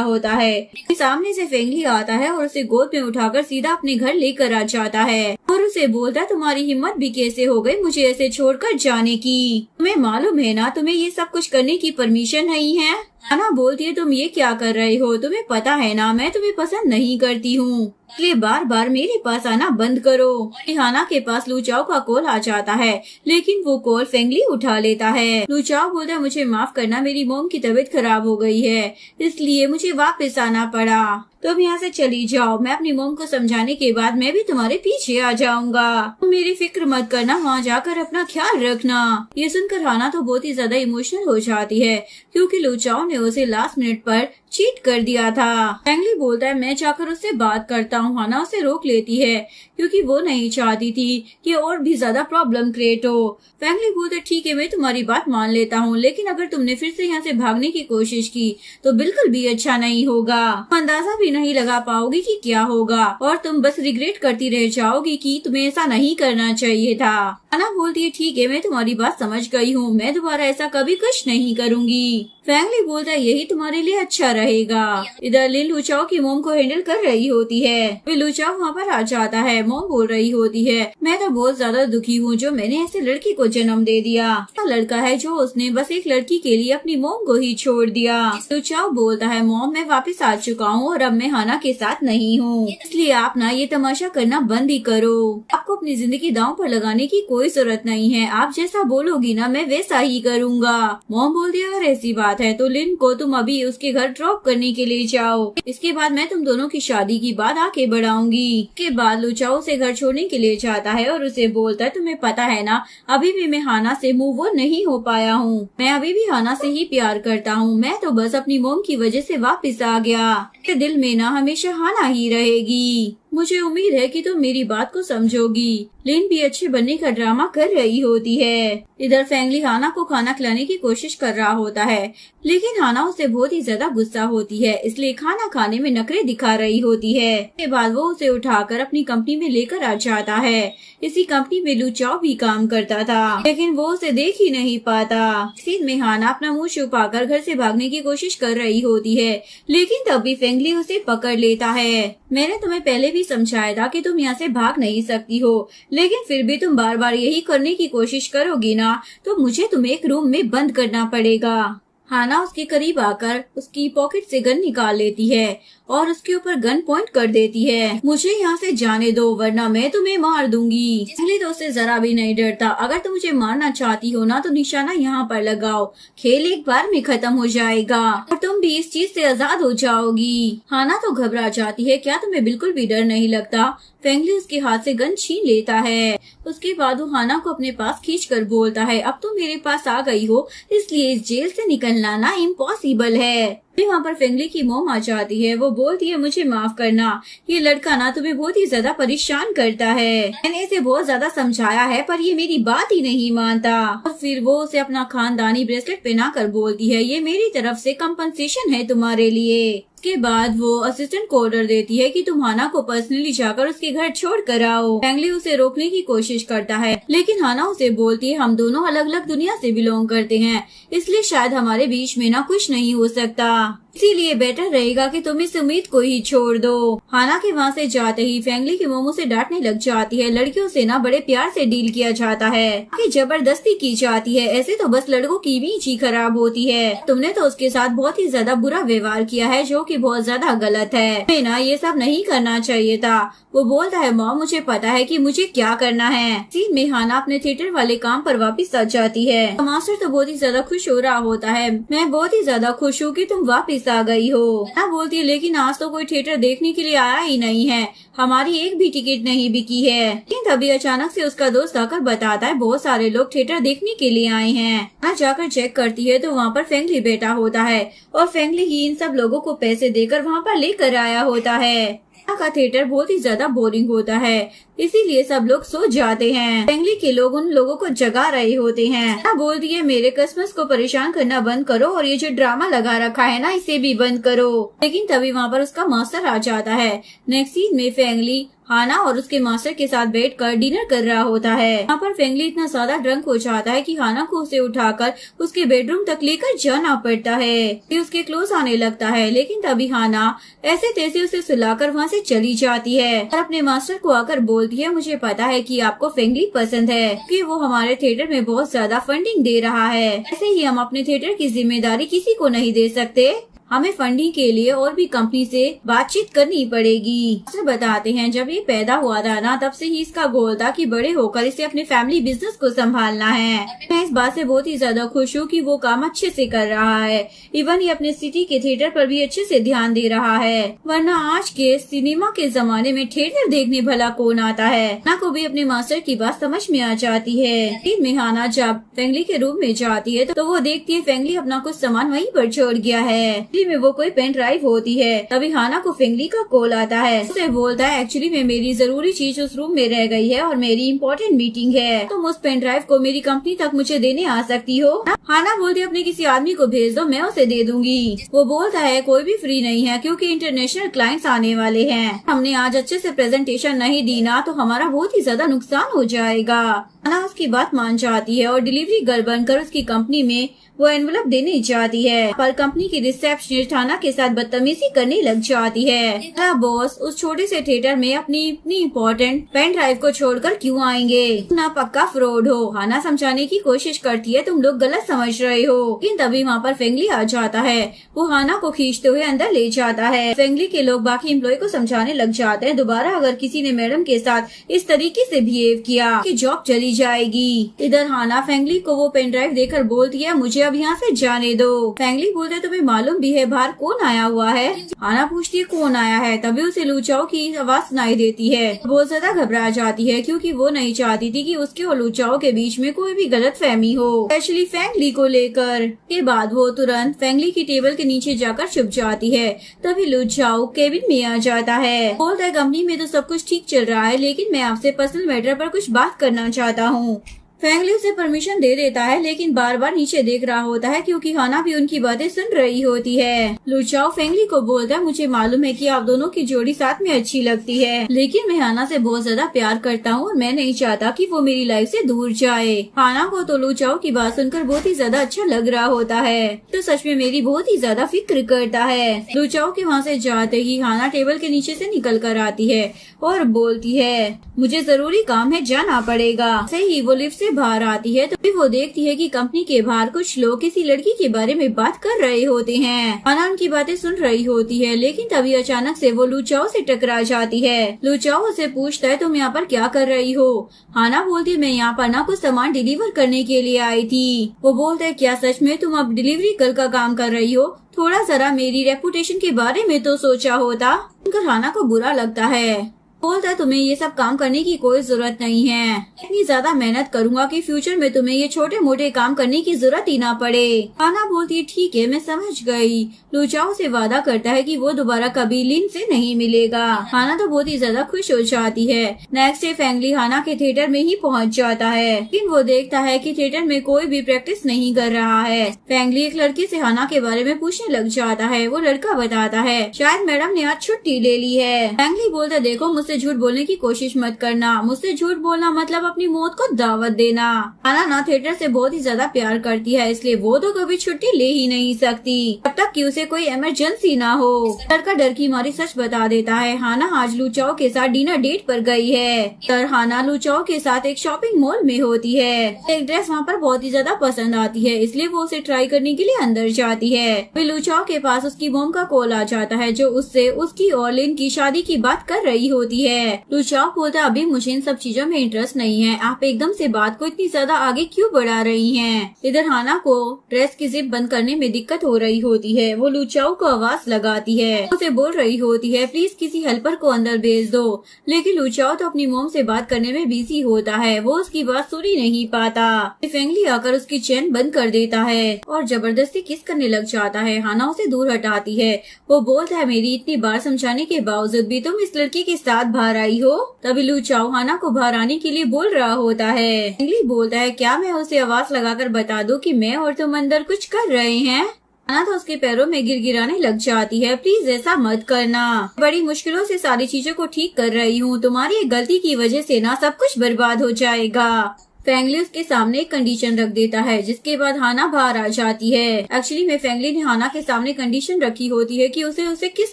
होता है। सामने से फेंगली आता है और उसे गोद में उठाकर सीधा अपने घर लेकर आ जाता है और उसे बोलता है तुम्हारी हिम्मत भी कैसे हो गई मुझे ऐसे छोड़कर जाने की, तुम्हें मालूम है ना तुम्हें ये सब कुछ करने की परमिशन नहीं है। हाना बोलती है तुम ये क्या कर रहे हो, तुम्हें पता है ना मैं तुम्हें पसंद नहीं करती हूँ, इसलिए बार बार मेरे पास आना बंद करो। हाना के पास लू चाओ का कॉल आ जाता है, लेकिन वो कॉल फेंगली उठा लेता है। लू चाओ बोलता है मुझे माफ करना, मेरी मोम की तबीयत खराब हो गई है इसलिए मुझे वापस आना पड़ा, तुम यहाँ से चली जाओ, मैं अपनी मोम को समझाने के बाद मैं भी तुम्हारे पीछे आ जाऊंगा, तुम मेरी फिक्र मत करना, वहाँ जाकर अपना ख्याल रखना। ये सुनकर हाना तो बहुत ही ज्यादा इमोशनल हो जाती है क्योंकि लू चाओ ने उसे लास्ट मिनट पर चीट कर दिया था। फेंगली बोलता है मैं जाकर उससे बात करता हूँ। हाना उसे रोक लेती है क्योंकि वो नहीं चाहती थी कि और भी ज्यादा प्रॉब्लम क्रिएट हो। फेंगली बोलता है ठीक है मैं तुम्हारी बात मान लेता हूँ, लेकिन अगर तुमने फिर से यहाँ से भागने की कोशिश की तो बिल्कुल भी अच्छा नहीं होगा, अंदाजा भी नहीं लगा पाओगी कि क्या होगा और तुम बस रिग्रेट करती रह जाओगी कि तुम्हें ऐसा नहीं करना चाहिए था। हाना बोलती है ठीक है मैं तुम्हारी बात समझ गई हूँ, मैं दोबारा ऐसा कभी कुछ नहीं करूँगी। फेंगली बोलता है यही तुम्हारे लिए अच्छा रहेगा। इधर लिन लू चाओ की मोम को हैंडल कर रही होती है। फिर लू चाओ वहाँ पर आ जाता है। मोम बोल रही होती है मैं तो बहुत ज्यादा दुखी हूँ जो मैंने ऐसे लड़की को जन्म दे दिया, लड़का है जो उसने बस एक लड़की के लिए अपनी मोम को ही छोड़ दिया। लू चाओ बोलता है मोम मैं वापस आ चुका हूँ और अब मैं हाना के साथ नहीं हूँ, इसलिए आप ना ये तमाशा करना बंद ही करो। आपको अपनी जिंदगी दांव पर लगाने की कोई जरूरत नहीं है, आप जैसा बोलोगी ना मैं वैसा ही करूँगा। मॉम बोलती है अगर ऐसी बात है तो लिन को तुम अभी उसके घर ड्रॉप करने के लिए जाओ, इसके बाद मैं तुम दोनों की शादी की बात आगे बढ़ाऊंगी। इसके बाद लुचाओ उसे घर छोड़ने के लिए जाता है और उसे बोलता है तुम्हें पता है ना अभी भी मैं हाना से मूव ऑन नहीं हो पाया हूँ, मैं अभी भी हाना से ही प्यार करता हूँ, मैं तो बस अपनी मोम की वजह से वापस आ गया, मेरे दिल में ना हमेशा हाना ही रहेगी। मुझे उम्मीद है कि तुम मेरी बात को समझोगी। लिन भी अच्छे बनने का ड्रामा कर रही होती है। इधर फेंगली हाना को खाना खिलाने की कोशिश कर रहा होता है, लेकिन हाना उसे बहुत ही ज्यादा गुस्सा होती है, इसलिए खाना खाने में नखरे दिखा रही होती है। इसके बाद वो उसे उठाकर अपनी कंपनी में लेकर आ जाता है। इसी कंपनी में लुचाओ भी काम करता था, लेकिन वो उसे देख ही नहीं पाता। सीन में हाना अपना मुंह छुपाकर घर से भागने की कोशिश कर रही होती है, लेकिन तभी फेंगली उसे पकड़ लेता है। मैंने तुम्हें पहले भी समझाया था कि तुम यहाँ से भाग नहीं सकती हो, लेकिन फिर भी तुम बार बार यही करने की कोशिश करोगी ना तो मुझे तुम्हें एक रूम में बंद करना पड़ेगा। हाना उसके करीब आकर उसकी पॉकेट से गन निकाल लेती है और उसके ऊपर गन पॉइंट कर देती है। मुझे यहाँ से जाने दो वरना मैं तुम्हें मार दूंगी। इसलिए तो उससे जरा भी नहीं डरता। अगर तुम मुझे मारना चाहती हो ना तो निशाना यहाँ पर लगाओ, खेल एक बार में खत्म हो जाएगा और तुम भी इस चीज से आजाद हो जाओगी। हाना तो घबरा जाती है, क्या तुम्हें बिल्कुल भी डर नहीं लगता? फेंगली उसके हाथ से गन छीन लेता है। उसके बाद वो हाना को अपने पास खींचकर बोलता है अब तुम मेरे पास आ गई हो, इसलिए इस जेल से निकलना ना इम्पॉसिबल है। वहाँ पर फेंगली की मोम आ जाती है। वो बोलती है मुझे माफ करना, ये लड़का ना तुम्हें बहुत ही ज्यादा परेशान करता है, मैंने इसे बहुत ज्यादा समझाया है पर ये मेरी बात ही नहीं मानता। और फिर वो उसे अपना खानदानी ब्रेसलेट पहना कर बोलती है ये मेरी तरफ से कंपनसेशन है तुम्हारे लिए। उसके बाद वो असिस्टेंट को ऑर्डर देती है कि तुम हाना को पर्सनली जाकर उसके घर छोड़ कर आओ। फेंगली उसे रोकने की कोशिश करता है, लेकिन हाना उसे बोलती है हम दोनों अलग अलग दुनिया से बिलोंग करते हैं, इसलिए शायद हमारे बीच में ना कुछ नहीं हो सकता, इसीलिए बेटर रहेगा कि तुम इस उम्मीद को ही छोड़ दो। हाना के वहाँ से जाते ही फेंगली की मोमो से डांटने लग जाती है। लड़कियों से ना बड़े प्यार से डील किया जाता है, कि जबरदस्ती की जाती है, ऐसे तो बस लड़कों की इमेज ही खराब होती है। तुमने तो उसके साथ बहुत ही ज्यादा बुरा व्यवहार किया है जो कि बहुत ज्यादा गलत है, हमें ना ये सब नहीं करना चाहिए था। वो बोलता है मॉम मुझे पता है कि मुझे क्या करना है। सीन में हाना अपने थिएटर वाले काम पर वापस आ जाती है। मास्टर तो बहुत ही ज्यादा खुश हो रहा होता है, मैं बहुत ही ज्यादा खुश हूँ कि तुम वापस आ गई हो। ना बोलती है लेकिन आज तो कोई थिएटर देखने के लिए आया ही नहीं है, हमारी एक भी टिकट नहीं बिकी है। लेकिन तभी अचानक से उसका दोस्त आकर बताता है बहुत सारे लोग थिएटर देखने के लिए आए हैं। ना जाकर चेक करती है तो वहाँ पर फेंगली बैठा होता है और फेंगली ही इन सब लोगों को पैसे देकर वहाँ पर लेकर आया होता है। का थिएटर बहुत ही ज्यादा बोरिंग होता है, इसीलिए सब लोग सो जाते हैं। फेंगली के लोग उन लोगों को जगा रहे होते हैं। ना बोल दिए मेरे कस्टमर्स को परेशान करना बंद करो और ये जो ड्रामा लगा रखा है ना इसे भी बंद करो। लेकिन तभी वहाँ पर उसका मास्टर आ जाता है। नेक्स्ट सीन में फेंगली हाना और उसके मास्टर के साथ बैठकर डिनर कर रहा होता है। यहाँ पर फेंगली इतना ज्यादा ड्रंक हो जाता है कि हाना को उसे उठाकर उसके बेडरूम तक लेकर जाना पड़ता है। ये उसके क्लोज आने लगता है, लेकिन तभी हाना ऐसे तैसे उसे सुलाकर वहाँ से चली जाती है और अपने मास्टर को आकर बोलती है मुझे पता है कि आपको फेंगली पसंद है कि वो हमारे थिएटर में बहुत ज्यादा फंडिंग दे रहा है, ऐसे ही हम अपने थिएटर की जिम्मेदारी किसी को नहीं दे सकते, हमें फंडिंग के लिए और भी कंपनी से बातचीत करनी पड़ेगी। मास्टर बताते हैं जब ये पैदा हुआ था ना तब से ही इसका गोल था कि बड़े होकर इसे अपने फैमिली बिजनेस को संभालना है। मैं इस बात से बहुत ही ज्यादा खुश हूँ कि वो काम अच्छे से कर रहा है, इवन ये अपने सिटी के थिएटर पर भी अच्छे से ध्यान दे रहा है, वरना आज के सिनेमा के जमाने में थिएटर देखने भला कौन आता है। ना को भी अपने मास्टर की बात समझ में आ जाती है। दिन में हाना जब फेंगली के रूम में जाती है तो वो देखती है फेंगली अपना कुछ सामान वहीं पर छोड़ गया है। में वो कोई पेन ड्राइव होती है। तभी हाना को फेंगली का कॉल आता है, उसे बोलता है एक्चुअली में मेरी जरूरी चीज उस रूम में रह गई है और मेरी इम्पोर्टेंट मीटिंग है, तुम उस पेन ड्राइव को मेरी कंपनी तक मुझे देने आ सकती हो। हाना बोलती है अपने किसी आदमी को भेज दो, मैं उसे दे दूंगी। वो बोलता है कोई भी फ्री नहीं है क्योंकि इंटरनेशनल क्लाइंट्स आने वाले हैं, हमने आज अच्छे से प्रेजेंटेशन नहीं दी ना तो हमारा बहुत ही ज्यादा नुकसान हो जाएगा। हाना उसकी बात मान जाती है और डिलीवरी गर्ल बनकर उसकी कंपनी में वो एनवलप देने जाती है, पर कंपनी की रिसेप्शनिस्ट हाना के साथ बदतमीजी करने लग जाती है। बॉस उस छोटे से थिएटर में अपनी इम्पोर्टेंट पेन ड्राइव को छोड़कर क्यों आएंगे? ना पक्का फ्रॉड हो। हाना समझाने की कोशिश करती है, तुम लोग गलत समझ रहे हो, लेकिन तभी वहाँ पर फेंगली आ जाता है। वो हाना को खींचते हुए अंदर ले जाता है। फेंगली के लोग बाकी एम्प्लॉय को समझाने लग जाते हैं, दोबारा अगर किसी ने मैडम के साथ इस तरीके से बिहेव किया कि जॉब चली जाएगी। इधर हाना फेंगली को वो पेन ड्राइव देकर बोलती है, मुझे अब यहाँ से जाने दो। फेंगली बोलते है, तुम्हें मालूम भी है बाहर कौन आया हुआ है? हाना पूछती है कौन आया है, तभी उसे लूचाओ की आवाज सुनाई देती है। बहुत ज्यादा घबरा जाती है क्योंकि वो नहीं चाहती थी कि उसके और लूचाओ के बीच में कोई भी गलत फहमी हो, स्पेशली फेंगली को लेकर। के बाद वो तुरंत फेंगली की टेबल के नीचे जाकर छुप जाती है। तभी लूचाओ केबिन में आ जाता है। बोलता है, कंपनी में तो सब कुछ ठीक चल रहा है, लेकिन मैं आपसे पर्सनल मैटर पर कुछ बात करना चाहता हूँ। फेंगली उसे परमिशन दे देता है, लेकिन बार बार नीचे देख रहा होता है क्योंकि हाना भी उनकी बातें सुन रही होती है। लूचाओ फेंगली को बोलता है, मुझे मालूम है कि आप दोनों की जोड़ी साथ में अच्छी लगती है, लेकिन मैं हाना से बहुत ज्यादा प्यार करता हूँ और मैं नहीं चाहता कि वो मेरी लाइफ से दूर जाए। हाना को तो लूचाओ की बात सुनकर बहुत ही ज्यादा अच्छा लग रहा होता है, तो सच में मेरी बहुत ही ज्यादा फिक्र करता है। लूचाओ के वहाँ से जाते ही हाना टेबल के नीचे से निकल कर आती है और बोलती है, मुझे जरूरी काम है, जाना पड़ेगा। ऐसे ही वो लिफ्ट से बाहर आती है तो फिर वो देखती है कि कंपनी के बाहर कुछ लोग किसी लड़की के बारे में बात कर रहे होते हैं। हाना उनकी बातें सुन रही होती है, लेकिन तभी अचानक से वो लूचाओ से टकरा जाती है। लूचाओ उसे पूछता है, तुम यहाँ पर क्या कर रही हो? हाना बोलती है, मैं यहाँ पर ना कुछ सामान डिलीवर करने के लिए आई थी। वो बोलता है, क्या सच में तुम अब डिलीवरी गर्ल का काम कर रही हो? थोड़ा जरा मेरी रेपुटेशन के बारे में तो सोचा होता। हाना को बुरा लगता है, बोलता है, तुम्हें ये सब काम करने की कोई जरूरत नहीं है। इतनी ज्यादा मेहनत करूंगा कि फ्यूचर में तुम्हें ये छोटे मोटे काम करने की जरूरत ही ना पड़े। हाना बोलती है, ठीक है, मैं समझ गई। लूचाओ से वादा करता है कि वो दोबारा कभी लिन से नहीं मिलेगा। हाना तो बहुत ही ज्यादा खुश हो जाती है। नेक्स्ट डे फेंगली हाना के थिएटर में ही पहुंच जाता है, लेकिन वो देखता है कि थिएटर में कोई भी प्रैक्टिस नहीं कर रहा है। फेंगली एक लड़के से हाना के बारे में पूछने लग जाता है। वो लड़का बताता है, शायद मैडम ने आज छुट्टी ले ली है। फेंगली बोलता, देखो मुझसे झूठ बोलने की कोशिश मत करना। मुझसे झूठ बोलना मतलब अपनी मौत को दावत देना। हाना ना थिएटर से बहुत ही ज्यादा प्यार करती है, इसलिए वो तो कभी छुट्टी ले ही नहीं सकती जब तक कि उसे कोई इमरजेंसी ना हो। लड़का डर की मारी सच बता देता है, हाना आज लूचाओ के साथ डिनर डेट पर गई है। तर हाना लूचाओ के साथ एक शॉपिंग मॉल में होती है। एक ड्रेस वहाँ पर बहुत ही ज्यादा पसंद आती है, इसलिए वो उसे ट्राई करने के लिए अंदर जाती है। फिर लूचाओ के पास उसकी मॉम का कॉल आ जाता है, जो उससे उसकी और लिन की शादी की बात कर रही होती है। लूचाओ बोलता, अभी मुझे इन सब चीजों में इंटरेस्ट नहीं है, आप एकदम से बात को इतनी ज्यादा आगे क्यों बढ़ा रही हैं? इधर हाना को ड्रेस की जिप बंद करने में दिक्कत हो रही होती है। वो लूचाओ को आवाज लगाती है, उसे बोल रही होती है, प्लीज किसी हेल्पर को अंदर भेज दो, लेकिन लूचाओ तो अपनी मोम से बात करने में बिजी होता है। वो उसकी बात सुन ही नहीं पाता। फेंगली आकर उसकी चैन बंद कर देता है और जबरदस्ती किस करने लग जाता है। हाना उसे दूर हटाती है। वो बोलता है, मेरी इतनी बार समझाने के बावजूद भी तुम इस लड़की के साथ बाहर आई हो। तभी लूचाओ हाना को बाहर आने के लिए बोल रहा होता है। फेंगली बोलता है, क्या मैं उसे आवाज लगाकर बता दूं कि मैं और तुम अंदर कुछ कर रहे हैं? हाना तो उसके पैरों में गिड़गिड़ाने लग जाती है, प्लीज ऐसा मत करना, बड़ी मुश्किलों से सारी चीजों को ठीक कर रही हूँ, तुम्हारी एक गलती की वजह से ना सब कुछ बर्बाद हो जाएगा। फेंगली उसके सामने एक कंडीशन रख देता है, जिसके बाद हाना बाहर आ जाती है। एक्चुअली में फेंगली ने हाना के सामने कंडीशन रखी होती है कि उसे किस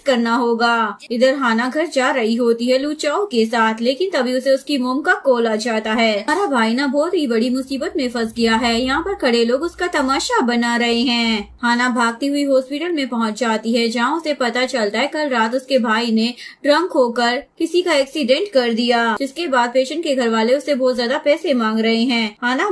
करना होगा। इधर हाना घर जा रही होती है लूचाओ के साथ, लेकिन तभी उसे उसकी मोम का कॉल आ जाता है। हमारा भाई ना बहुत ही बड़ी मुसीबत में फंस गया है, यहाँ पर खड़े लोग उसका तमाशा बना रहे हैं। हाना भागती हुई हॉस्पिटल में पहुँच जाती है, जहाँ उसे पता चलता है कल रात उसके भाई ने ड्रंक होकर किसी का एक्सीडेंट कर दिया, जिसके बाद पेशेंट के घर वाले उससे बहुत ज्यादा पैसे मांग रहे हैं। हाना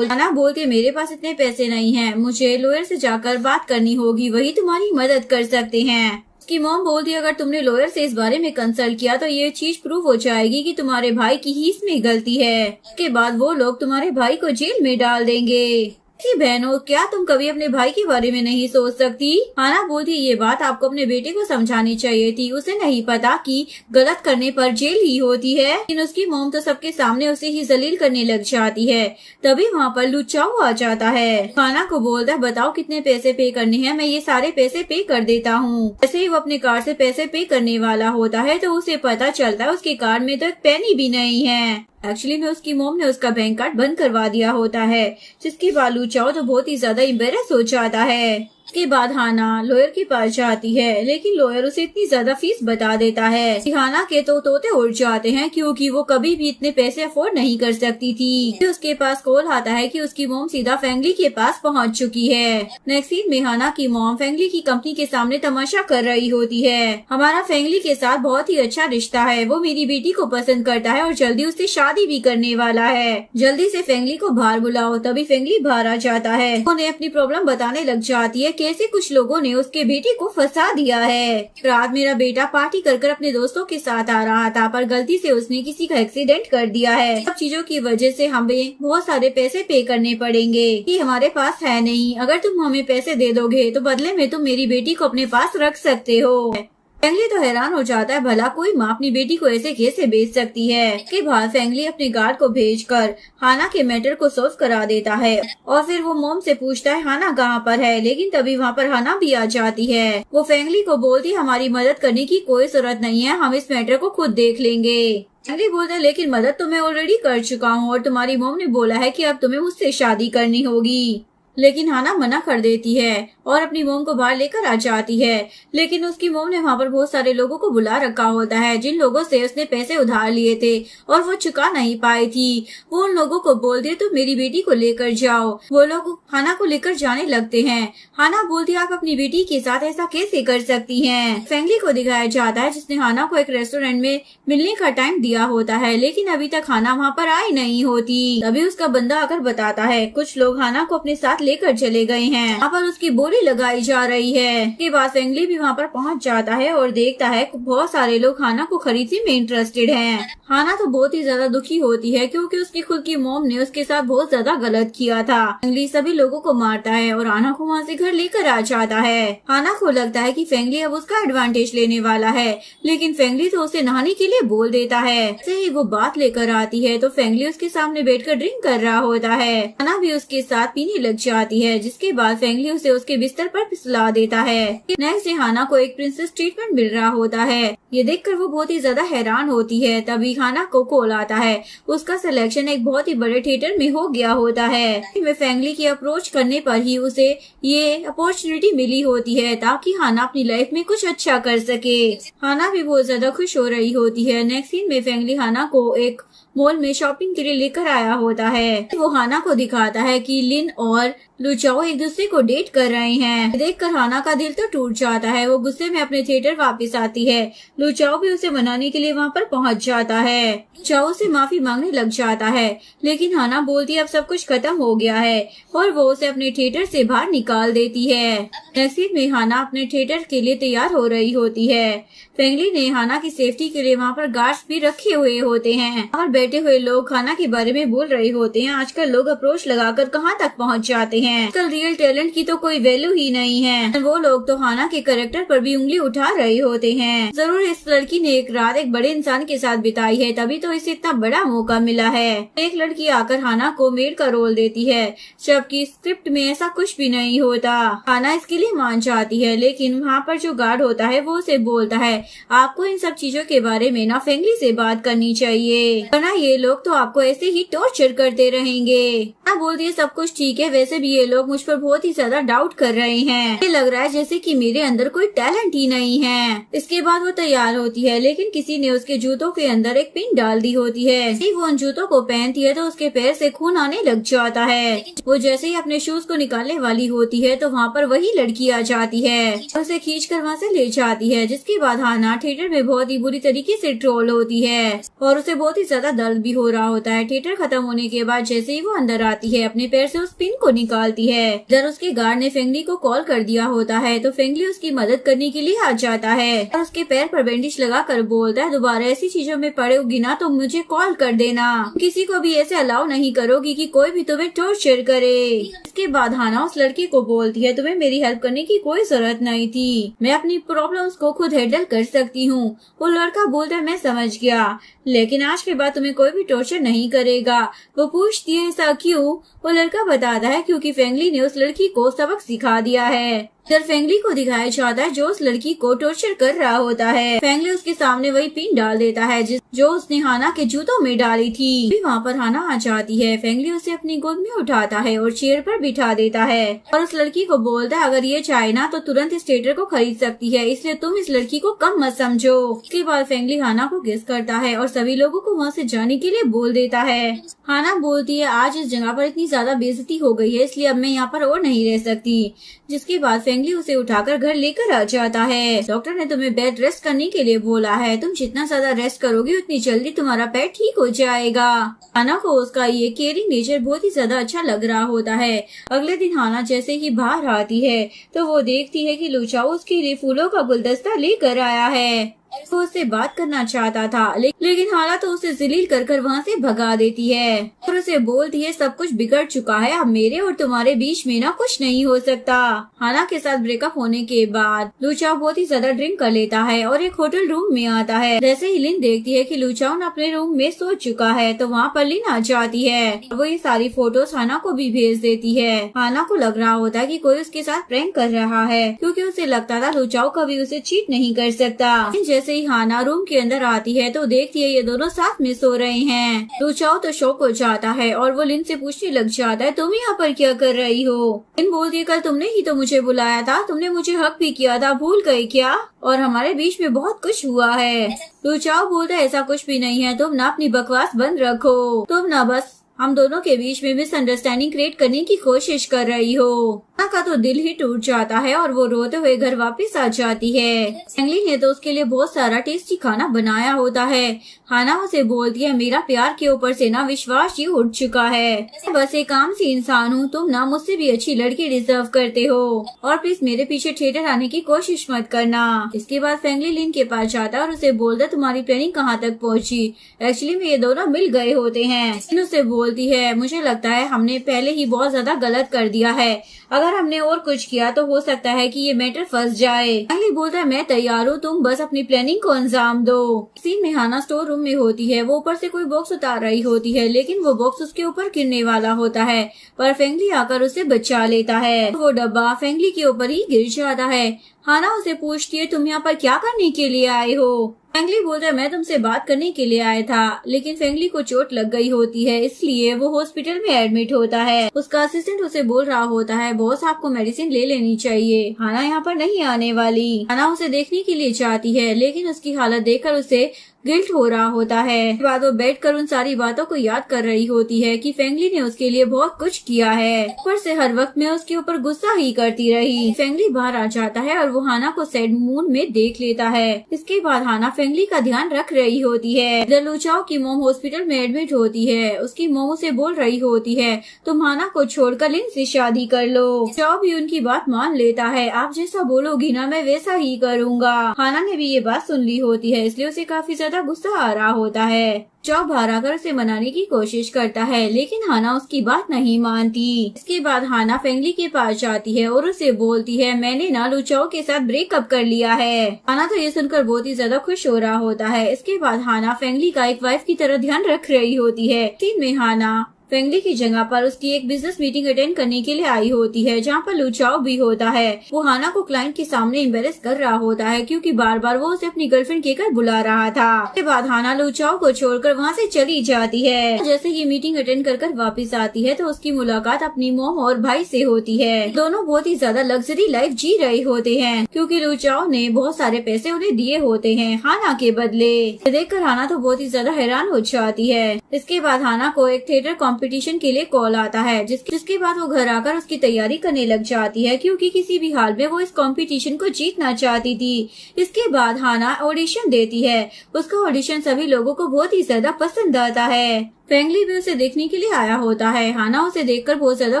बोलती, मेरे पास इतने पैसे नहीं हैं, मुझे लॉयर से जाकर बात करनी होगी, वही तुम्हारी मदद कर सकते हैं। उसकी मॉम बोलती है, अगर तुमने लॉयर से इस बारे में कंसल्ट किया तो ये चीज प्रूव हो जाएगी कि तुम्हारे भाई की ही इसमें गलती है। उसके बाद वो लोग तुम्हारे भाई को जेल में डाल देंगे। बहनों, क्या तुम कभी अपने भाई के बारे में नहीं सोच सकती? हाना बोलती, ये बात आपको अपने बेटे को समझानी चाहिए थी, उसे नहीं पता कि गलत करने पर जेल ही होती है। लेकिन उसकी मोम तो सबके सामने उसे ही जलील करने लग जाती है। तभी वहाँ पर लूचाओ आ जाता है। हाना को बोलता है, बताओ कितने पैसे पे करने हैं, मैं ये सारे पैसे पे कर देता हूँ। जैसे ही वो अपने कार से पैसे पे करने वाला होता है तो उसे पता चलता है उसकी कार में तो एक पेनी भी नहीं है। एक्चुअली में उसकी मॉम ने उसका बैंक कार्ड बंद करवा दिया होता है, जिसके बाद लू चाओ तो बहुत ही ज्यादा एम्बेरस हो जाता है। इसके बाद हाना लॉयर के पास जाती है, लेकिन लॉयर उसे इतनी ज्यादा फीस बता देता है कि हाना के तो तोते उड़ जाते हैं, क्योंकि वो कभी भी इतने पैसे अफोर्ड नहीं कर सकती थी। फिर उसके पास कॉल आता है कि उसकी मॉम सीधा फेंगली के पास पहुंच चुकी है। नेक्स्ट सीन में हाना की मॉम फेंगली की कंपनी के सामने तमाशा कर रही होती है। हमारा फेंगली के साथ बहुत ही अच्छा रिश्ता है, वो मेरी बेटी को पसंद करता है और जल्दी उससे शादी भी करने वाला है। जल्दी से फेंगली को बाहर बुलाओ। तभी फेंगली बाहर आ जाता है। उन्हें अपनी प्रॉब्लम बताने लग जाती है, कैसे कुछ लोगों ने उसके बेटे को फंसा दिया है। रात मेरा बेटा पार्टी कर अपने दोस्तों के साथ आ रहा था, पर गलती से उसने किसी का एक्सीडेंट कर दिया है। सब चीजों की वजह से हमें बहुत सारे पैसे पे करने पड़ेंगे, कि हमारे पास है नहीं। अगर तुम हमें पैसे दे दोगे तो बदले में तुम मेरी बेटी को अपने पास रख सकते हो। फेंगली तो हैरान हो जाता है, भला कोई माँ अपनी बेटी को ऐसे कैसे बेच सकती है। इसके बाद फेंगली अपने गार्ड को भेजकर हाना के मैटर को सॉल्व करा देता है और फिर वो मॉम से पूछता है हाना कहाँ पर है, लेकिन तभी वहाँ पर हाना भी आ जाती है। वो फेंगली को बोलती है हमारी मदद करने की कोई जरूरत नहीं है, हम इस मैटर को खुद देख लेंगे। फेंगली बोलते हैं लेकिन मदद तो मैं ऑलरेडी कर चुका हूँ और तुम्हारी मॉम ने बोला है कि अब तुम्हें मुझसे शादी करनी होगी। लेकिन हाना मना कर देती है और अपनी मोम को बाहर लेकर आ जाती है। लेकिन उसकी मोम ने वहाँ पर बहुत सारे लोगों को बुला रखा होता है, जिन लोगों से उसने पैसे उधार लिए थे और वो चुका नहीं पाई थी। वो उन लोगों को बोलती है तुम मेरी बेटी को लेकर जाओ। वो लोग हाना को लेकर जाने लगते हैं। हाना बोलती है आप अपनी बेटी के साथ ऐसा कैसे कर सकती हैं। फेंगली को दिखाया जाता है जिसने हाना को एक रेस्टोरेंट में मिलने का टाइम दिया होता है, लेकिन अभी तक हाना वहाँ पर आई नहीं होती। तभी उसका बंदा आकर बताता है कुछ लोग हाना को अपने साथ लेकर चले गए हैं, वहाँ पर उसकी बोली लगाई जा रही है। के बाद फेंगली भी वहाँ पर पहुँच जाता है और देखता है बहुत सारे लोग हाना को खरीदने में इंटरेस्टेड हैं। हाना तो बहुत ही ज्यादा दुखी होती है क्योंकि उसकी खुद की मॉम ने उसके साथ बहुत ज्यादा गलत किया था। फेंगली सभी लोगों को मारता है और हाना को वहाँ से घर लेकर आ जाता है। हाना को लगता है कि फेंगली अब उसका एडवांटेज लेने वाला है, लेकिन फेंगली तो उसे नहाने के लिए बोल देता है। ऐसे ही वो बात लेकर आती है तो फेंगली उसके सामने बैठकर ड्रिंक कर रहा होता है। हाना भी उसके साथ पीने लग जाती है, जिसके बाद फेंगली उसे उसके बिस्तर पर फिसला देता है। नेक्स्ट डे हाना को एक प्रिंसेस ट्रीटमेंट मिल रहा होता है। ये देखकर वो बहुत ही ज्यादा हैरान होती है। तभी हाना को कॉल आता है, उसका सिलेक्शन एक बहुत ही बड़े थिएटर में हो गया होता है। फेंगली की अप्रोच करने पर ही उसे ये अपॉर्चुनिटी मिली होती है ताकि हाना अपनी लाइफ में कुछ अच्छा कर सके। हाना भी बहुत ज्यादा खुश हो रही होती है। नेक्स्ट सीन में फेंगली हाना को एक मॉल में शॉपिंग के लिए लेकर आया होता है। वो हाना को दिखाता है कि लिन और लू चाओ एक दूसरे को डेट कर रहे हैं। देखकर हाना का दिल तो टूट जाता है। वो गुस्से में अपने थिएटर वापस आती है। लू चाओ भी उसे मनाने के लिए वहाँ पर पहुँच जाता है। चाओ से माफी मांगने लग जाता है, लेकिन हाना बोलती है अब सब कुछ खत्म हो गया है और वो उसे अपने थिएटर से बाहर निकाल देती है। नेक्स्ट में हाना अपने थिएटर के लिए तैयार हो रही होती है। फेंगली ने हाना की सेफ्टी के लिए वहाँ पर गार्ड्स भी रखे हुए होते हैं और बैठे हुए लोग हाना के बारे में बोल रहे होते हैं। आजकल लोग अप्रोच लगाकर कहाँ तक पहुँच जाते हैं। आजकल रियल टैलेंट की तो कोई वैल्यू ही नहीं है। वो लोग तो हाना के कैरेक्टर पर भी उंगली उठा रहे होते हैं। जरूर इस लड़की ने एक रात एक बड़े इंसान के साथ बिताई है, तभी तो इसे इतना बड़ा मौका मिला है। एक लड़की आकर हाना को मेड का रोल देती है, जबकि स्क्रिप्ट में ऐसा कुछ भी नहीं होता। हाना इसके लिए मान जाती है, लेकिन वहाँ पर जो गार्ड होता है वो उसे बोलता है आपको इन सब चीजों के बारे में ना फेंगली से बात करनी चाहिए, वरना ये लोग तो आपको ऐसे ही टॉर्चर करते रहेंगे। हाना बोलती है सब कुछ ठीक है, वैसे भी ये लोग मुझ पर बहुत ही ज्यादा डाउट कर रहे हैं। ये लग रहा है जैसे कि मेरे अंदर कोई टैलेंट ही नहीं है। इसके बाद वो तैयार होती है, लेकिन किसी ने उसके जूतों के अंदर एक पिन डाल दी होती है। वो उन जूतों को पहनती है तो उसके पैर से खून आने लग जाता है। वो जैसे ही अपने शूज को निकालने वाली होती है तो वहाँ पर वही लड़की आ जाती है, उसे खींच कर वहाँ से ले जाती है। जिसके बाद हाना थिएटर में बहुत ही बुरी तरीके से ट्रोल होती है और उसे बहुत ही ज्यादा दर्द भी हो रहा होता है। थिएटर खत्म होने के बाद जैसे ही वो अंदर आती है अपने पैर से उस पिन को निकालती है। इधर उसके गार्ड ने फेंगली को कॉल कर दिया होता है तो फेंगली उसकी मदद करने के लिए आ जाता है और उसके पैर पर बैंडेज लगा कर बोलता है दोबारा ऐसी चीजों में पड़ोगी ना तो मुझे कॉल कर देना। किसी को भी ऐसे अलाउ नहीं करोगी कि कोई भी तुम्हें टॉर्चर करे। इसके बाद हाना उस लड़की को बोलती है तुम्हें मेरी हेल्प करने की कोई जरूरत नहीं थी, मैं अपनी प्रॉब्लम्स को खुद हैंडल कर सकती हूँ। वो लड़का बोलता है मैं समझ गया, लेकिन आज के बाद तुम्हें कोई भी टॉर्चर नहीं करेगा। वो पूछती है ऐसा क्यों? वो लड़का बताता है क्योंकि फेंगली ने उस लड़की को सबक सिखा दिया है। इधर फेंगली को दिखाया जाता है जो उस लड़की को टॉर्चर कर रहा होता है। फेंगली उसके सामने वही पिन डाल देता है जो उसने हाना के जूतों में डाली थी। वहाँ पर हाना आ जाती है। फेंगली उसे अपनी गोद में उठाता है और चेयर पर बिठा देता है और उस लड़की को बोलता है अगर ये चाहे ना तो तुरंत इस थिएटर को खरीद सकती है, इसलिए तुम इस लड़की को कम मत समझो। इसके बाद फेंगली हाना को गेस करता है और सभी लोगों को वहाँ से जाने के लिए बोल देता है। हाना बोलती है आज इस जगह पर इतनी ज्यादा बेइज्जती हो गई है इसलिए अब मैं यहाँ पर और नहीं रह सकती। जिसके बाद फेंगली उसे उठाकर घर लेकर आ जाता है। डॉक्टर ने तुम्हें बेड रेस्ट करने के लिए बोला है, तुम जितना ज्यादा रेस्ट करोगे उतनी जल्दी तुम्हारा पेट ठीक हो जाएगा। हाना को उसका ये केयरिंग नेचर बहुत ही ज्यादा अच्छा लग रहा होता है। अगले दिन हाना जैसे ही बाहर आती है तो वो देखती है कि लुचाओ उसके लिए फूलों का गुलदस्ता लेकर आया है। वो उससे बात करना चाहता था लेकिन हाना तो उसे जलील कर वहाँ से भगा देती है और उसे बोलती है सब कुछ बिगड़ चुका है, अब मेरे और तुम्हारे बीच में ना कुछ नहीं हो सकता। हाना के साथ ब्रेकअप होने के बाद लुचाओ बहुत ही ज्यादा ड्रिंक कर लेता है और एक होटल रूम में आता है। जैसे ही लिन देखती है कि लुचाओ अपने रूम में सो चुका है तो वहाँ पर लिन आ जाती है। वो ये सारी फोटोज हाना को भी भेज देती है। हाना को लग रहा होता है कि कोई उसके साथ प्रैंक कर रहा है क्योंकि उसे लगता था लुचाओ कभी उसे चीट नहीं कर सकता। जैसे ही हाना रूम के अंदर आती है तो देखती है ये दोनों साथ में सो रहे हैं। लुचाओ तो शौक हो जाता है और वो लिन से पूछने लग जाता है तुम यहाँ पर क्या कर रही हो। लिन बोलती है कल तुमने ही तो मुझे बुलाया था, तुमने मुझे हक भी किया था, भूल गई क्या? और हमारे बीच में बहुत कुछ हुआ है। लुचाओ बोलता है ऐसा कुछ भी नहीं है, तुम ना अपनी बकवास बंद रखो, तुम ना बस हम दोनों के बीच में मिसअंडरस्टैंडिंग क्रिएट करने की कोशिश कर रही हो। हाना का तो दिल ही टूट जाता है और वो रोते हुए घर वापस आ जाती है। फेंगली ने तो उसके लिए बहुत सारा टेस्टी खाना बनाया होता है। हाना उसे बोलती है मेरा प्यार के ऊपर से ना विश्वास ही उठ चुका है, बस एक आम सी इंसान हूँ, तुम ना मुझसे भी अच्छी लड़की डिजर्व करते हो और प्लीज मेरे पीछे थिएटर आने की कोशिश मत करना। इसके बाद फेंगली लिन के पास जाता है और उसे बोलता तुम्हारी प्लानिंग कहाँ तक पहुँची, एक्चुअली में ये दोनों मिल गए होते हैं। लिन उसे बोलती है मुझे लगता है हमने पहले ही बहुत ज्यादा गलत कर दिया है, अगर हमने और कुछ किया तो हो सकता है कि ये मैटर फंस जाए। फेंगली बोलता है मैं तैयार हूँ, तुम बस अपनी प्लानिंग को अंजाम दो। सीन में हाना स्टोर रूम में होती है, वो ऊपर से कोई बॉक्स उतार रही होती है लेकिन वो बॉक्स उसके ऊपर गिरने वाला होता है पर फेंगली आकर उसे बचा लेता है। वो डब्बा फेंगली के ऊपर ही गिर जाता है। हाना उसे पूछती है तुम यहाँ पर क्या करने के लिए आए हो। फेंगली बोलता है मैं तुमसे बात करने के लिए आया था, लेकिन फेंगली को चोट लग गई होती है इसलिए वो हॉस्पिटल में एडमिट होता है। उसका असिस्टेंट उसे बोल रहा होता है बॉस आपको मेडिसिन ले लेनी चाहिए, हाना यहाँ पर नहीं आने वाली। हाना उसे देखने के लिए जाती है लेकिन उसकी हालत देखकर उसे गिल्ट हो रहा होता है। बाद वो बैठ कर उन सारी बातों को याद कर रही होती है कि फेंगली ने उसके लिए बहुत कुछ किया है, ऊपर से हर वक्त में उसके ऊपर गुस्सा ही करती रही। फेंगली बाहर आ जाता है और वो हाना को सैड मूड में देख लेता है। इसके बाद हाना फेंगली का ध्यान रख रही होती है। इधर लुचाओ की मोम हॉस्पिटल में एडमिट होती है। उसकी मोम उसे बोल रही होती है तुम हाना को छोड़कर लिन से शादी कर लो। लुचाओ भी उनकी बात मान लेता है, आप जैसा बोलोगी ना मैं वैसा ही करूँगा। हाना ने भी ये बात सुन ली होती है इसलिए उसे काफी ज्यादा गुस्सा आ रहा होता है। चौ बाहर आकर उसे मनाने की कोशिश करता है लेकिन हाना उसकी बात नहीं मानती। इसके बाद हाना फेंगली के पास जाती है और उसे बोलती है मैंने ना लुचाओ के साथ ब्रेकअप कर लिया है। हाना तो ये सुनकर बहुत ही ज्यादा खुश हो रहा होता है। इसके बाद हाना फेंगली का एक वाइफ की तरह ध्यान रख रही होती है। सीन में हाना फेंगली की जगह पर उसकी एक बिजनेस मीटिंग अटेंड करने के लिए आई होती है जहाँ पर लुचाओ भी होता है। वो हाना को क्लाइंट के सामने एम्बेरस कर रहा होता है क्योंकि बार बार वो उसे अपनी गर्लफ्रेंड कहकर बुला रहा था। उसके बाद हाना लुचाओ को छोड़कर वहाँ से चली जाती है। जैसे ही मीटिंग अटेंड कर वापस आती है तो उसकी मुलाकात अपनी मोम और भाई से होती है। दोनों बहुत ही ज्यादा लग्जरी लाइफ जी रहे होते हैं क्योंकि लुचाओ ने बहुत सारे पैसे उन्हें दिए होते हैं हाना के बदले। देखकर हाना तो बहुत ही ज्यादा हैरान हो जाती है। इसके बाद हाना को एक थिएटर कॉम्पिटिशन के लिए कॉल आता है जिसके बाद वो घर आकर उसकी तैयारी करने लग जाती है क्योंकि किसी भी हाल में वो इस कंपटीशन को जीतना चाहती थी। इसके बाद हाना ऑडिशन देती है। उसका ऑडिशन सभी लोगों को बहुत ही ज्यादा पसंद आता है। फेंगली भी उसे देखने के लिए आया होता है। हाना उसे देखकर बहुत ज्यादा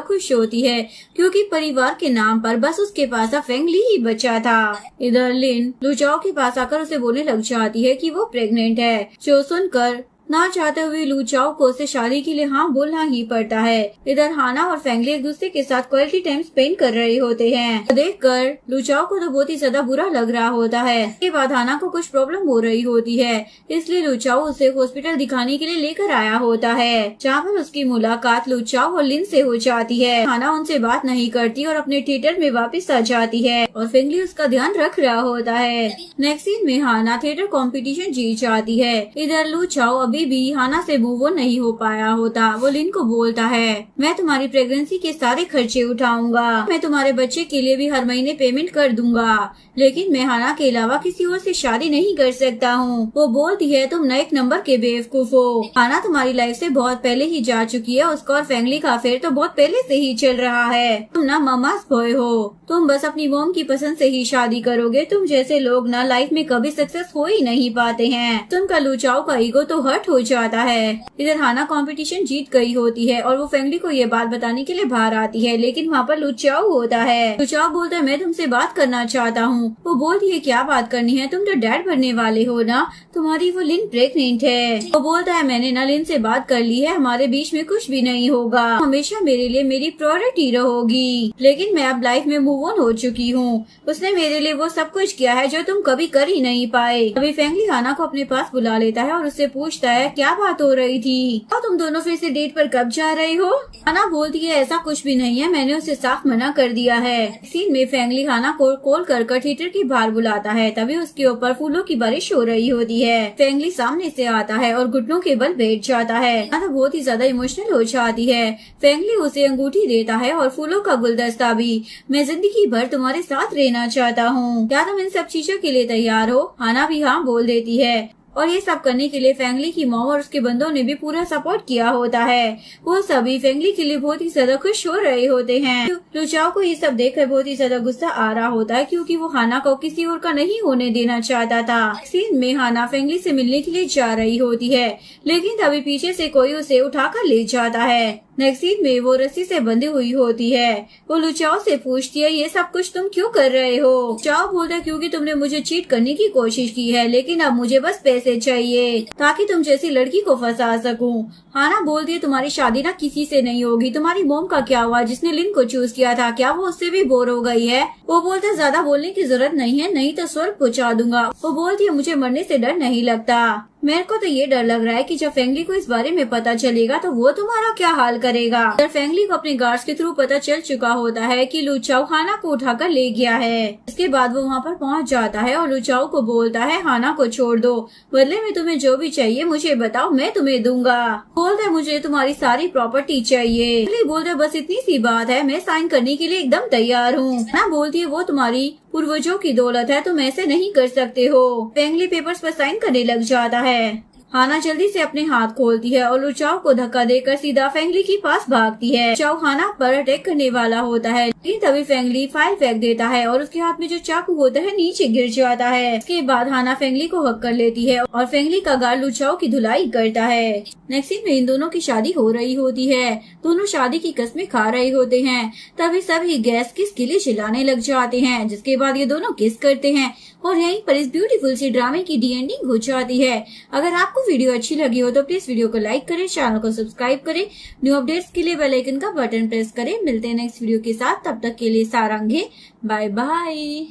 खुश होती है क्योंकि परिवार के नाम पर बस उसके पास अब फेंगली ही बचा था। इधर लिन लुचाओ के पास आकर उसे बोलने लग जाती है कि वो प्रेग्नेंट है, जो सुनकर ना चाहते हुए लू चाओ को उसे शादी के लिए हाँ बोलना ही पड़ता है। इधर हाना और फेंगली एक दूसरे के साथ क्वालिटी टाइम स्पेंड कर रहे होते हैं। तो देखकर लू चाओ को तो बहुत ही ज्यादा बुरा लग रहा होता है। इसके बाद हाना को कुछ प्रॉब्लम हो रही होती है, इसलिए लू चाओ उसे हॉस्पिटल दिखाने के लिए लेकर आया होता है, जहाँ पर उसकी मुलाकात लू चाओ और लिन से हो जाती है। हाना उनसे बात नहीं करती और अपने थिएटर में वापस आ जाती है और फेंगली उसका ध्यान रख रहा होता है। नेक्स्ट सीन में हाना थिएटर कंपटीशन जीत जाती है। इधर लू चाओ अभी भी हाना से मूव ऑन नहीं हो पाया होता। वो लिन को बोलता है, मैं तुम्हारी प्रेगनेंसी के सारे खर्चे उठाऊंगा, मैं तुम्हारे बच्चे के लिए भी हर महीने पेमेंट कर दूंगा, लेकिन मैं हाना के अलावा किसी और से शादी नहीं कर सकता हूँ। वो बोलती है, तुम नए नंबर के बेवकूफ हो। हाना तुम्हारी लाइफ से बहुत पहले ही जा चुकी है, उसका और फेंगली का अफेयर तो बहुत पहले से ही चल रहा है। तुम ना ममास बॉय हो, तुम बस अपनी मॉम की पसंद से ही शादी करोगे। तुम जैसे लोग ना लाइफ में कभी सक्सेस हो ही नहीं पाते हैं। तुमका लू चाओ का ईगो तो हर्ट हो जाता है। इधर हाना कंपटीशन जीत गई होती है और वो फेंगली को ये बात बताने के लिए बाहर आती है, लेकिन वहाँ पर लू चाओ होता है। लू चाओ बोलता है, मैं तुमसे बात करना चाहता हूँ। वो बोलती है, क्या बात करनी है, तुम तो डैड बनने वाले हो ना, तुम्हारी वो लिन प्रेग्नेंट है। वो बोलता है, मैंने ना लिन से बात कर ली है, हमारे बीच में कुछ भी नहीं होगा, हमेशा मेरे लिए मेरी प्रायोरिटी रहोगी, लेकिन मैं अब लाइफ में मूव ऑन हो चुकी हूँ। उसने मेरे लिए वो सब कुछ किया है जो तुम कभी कर ही नहीं पाए। अभी फेंगली हाना को अपने पास बुला लेता है और उससे पूछता है, क्या बात हो रही थी और तुम दोनों फिर से डेट पर कब जा रहे हो। हाना बोलती है, ऐसा कुछ भी नहीं है, मैंने उसे साफ मना कर दिया है। सीन में फेंगली हाना को कॉल कर थिएटर के बाहर बुलाता है। तभी उसके ऊपर फूलों की बारिश हो रही होती है। फेंगली सामने से आता है और घुटनों के बल बैठ जाता है। हाना बहुत ही ज्यादा इमोशनल हो जाती है। फेंगली उसे अंगूठी देता है और फूलों का गुलदस्ता भी। मैं जिंदगी भर तुम्हारे साथ रहना चाहता हूँ, क्या तुम इन सब चीजों के लिए तैयार हो। हाना भी हाँ बोल देती है और ये सब करने के लिए फेंगली की मॉम और उसके बंदों ने भी पूरा सपोर्ट किया होता है। वो सभी फेंगली के लिए बहुत ही ज्यादा खुश हो रहे होते हैं। लू चाओ को ये सब देखकर बहुत ही ज्यादा गुस्सा आ रहा होता है, क्योंकि वो हाना को किसी और का नहीं होने देना चाहता था। सीन में हाना फेंगली से मिलने के लिए जा रही होती है, लेकिन तभी पीछे से कोई उसे उठाकर ले जाता है। नेक्स्ट सीन में वो रस्सी से बंधी हुई होती है। वो लू चाओ से पूछती है, ये सब कुछ तुम क्यों कर रहे हो। चाओ बोलता है, क्योंकि तुमने मुझे चीट करने की कोशिश की है, लेकिन अब मुझे बस पैसे चाहिए ताकि तुम जैसी लड़की को फंसा सकूं। हाना बोलती है, तुम्हारी शादी ना किसी से नहीं होगी। तुम्हारी मॉम का क्या हुआ जिसने लिन को चूज किया था, क्या वो उससे भी बोर हो गई है। वो बोलता है, ज्यादा बोलने की जरूरत नहीं है, नहीं तो स्वर्ग पहुंचा दूंगा। वो बोलती है, मुझे मरने से डर नहीं लगता, मेरे को तो ये डर लग रहा है कि जब फेंगली को इस बारे में पता चलेगा तो वो तुम्हारा क्या हाल करेगा। जब फेंगली को अपने गार्ड्स के थ्रू पता चल चुका होता है कि लू चाओ हाना को उठाकर ले गया है। इसके बाद वो वहाँ पर पहुँच जाता है और लू चाओ को बोलता है, हाना को छोड़ दो, बदले में तुम्हें जो भी चाहिए मुझे बताओ, मैं तुम्हें दूंगा। बोलता है, मुझे तुम्हारी सारी प्रॉपर्टी चाहिए। बोलता है, बस इतनी सी बात है, मैं साइन करने के लिए एकदम तैयार हूँ। हाना बोलती है, वो तुम्हारी पूर्वजों की दौलत है, तुम ऐसे नहीं कर सकते हो। फेंगली पेपर्स पर साइन करने लग जाता है। हाना जल्दी से अपने हाथ खोलती है और लू चाओ को धक्का देकर सीधा फेंगली के पास भागती है। चाओ हाना पर अटैक करने वाला होता है, लेकिन तभी फेंगली फाइल फेंक देता है और उसके हाथ में जो चाकू होता है नीचे गिर जाता है। इसके बाद हाना फेंगली को हक कर लेती है और फेंगली का गार्ड लू चाओ की धुलाई करता है। नेक्स्ट सीन में इन दोनों की शादी हो रही होती है। दोनों शादी की कस्में खा रहे होते हैं। तभी सभी गैस किस के लिए चिल्लाने लग जाते हैं, जिसके बाद ये दोनों किस करते हैं और यहीं पर इस ब्यूटीफुल सी ड्रामे की डी एंडिंग हो जाती है। अगर आपको वीडियो अच्छी लगी हो तो प्लीज वीडियो को लाइक करें, चैनल को सब्सक्राइब करें, न्यू अपडेट्स के लिए बेल आइकन का बटन प्रेस करें। मिलते हैं नेक्स्ट वीडियो के साथ, तब तक के लिए सारंगे, बाय बाय।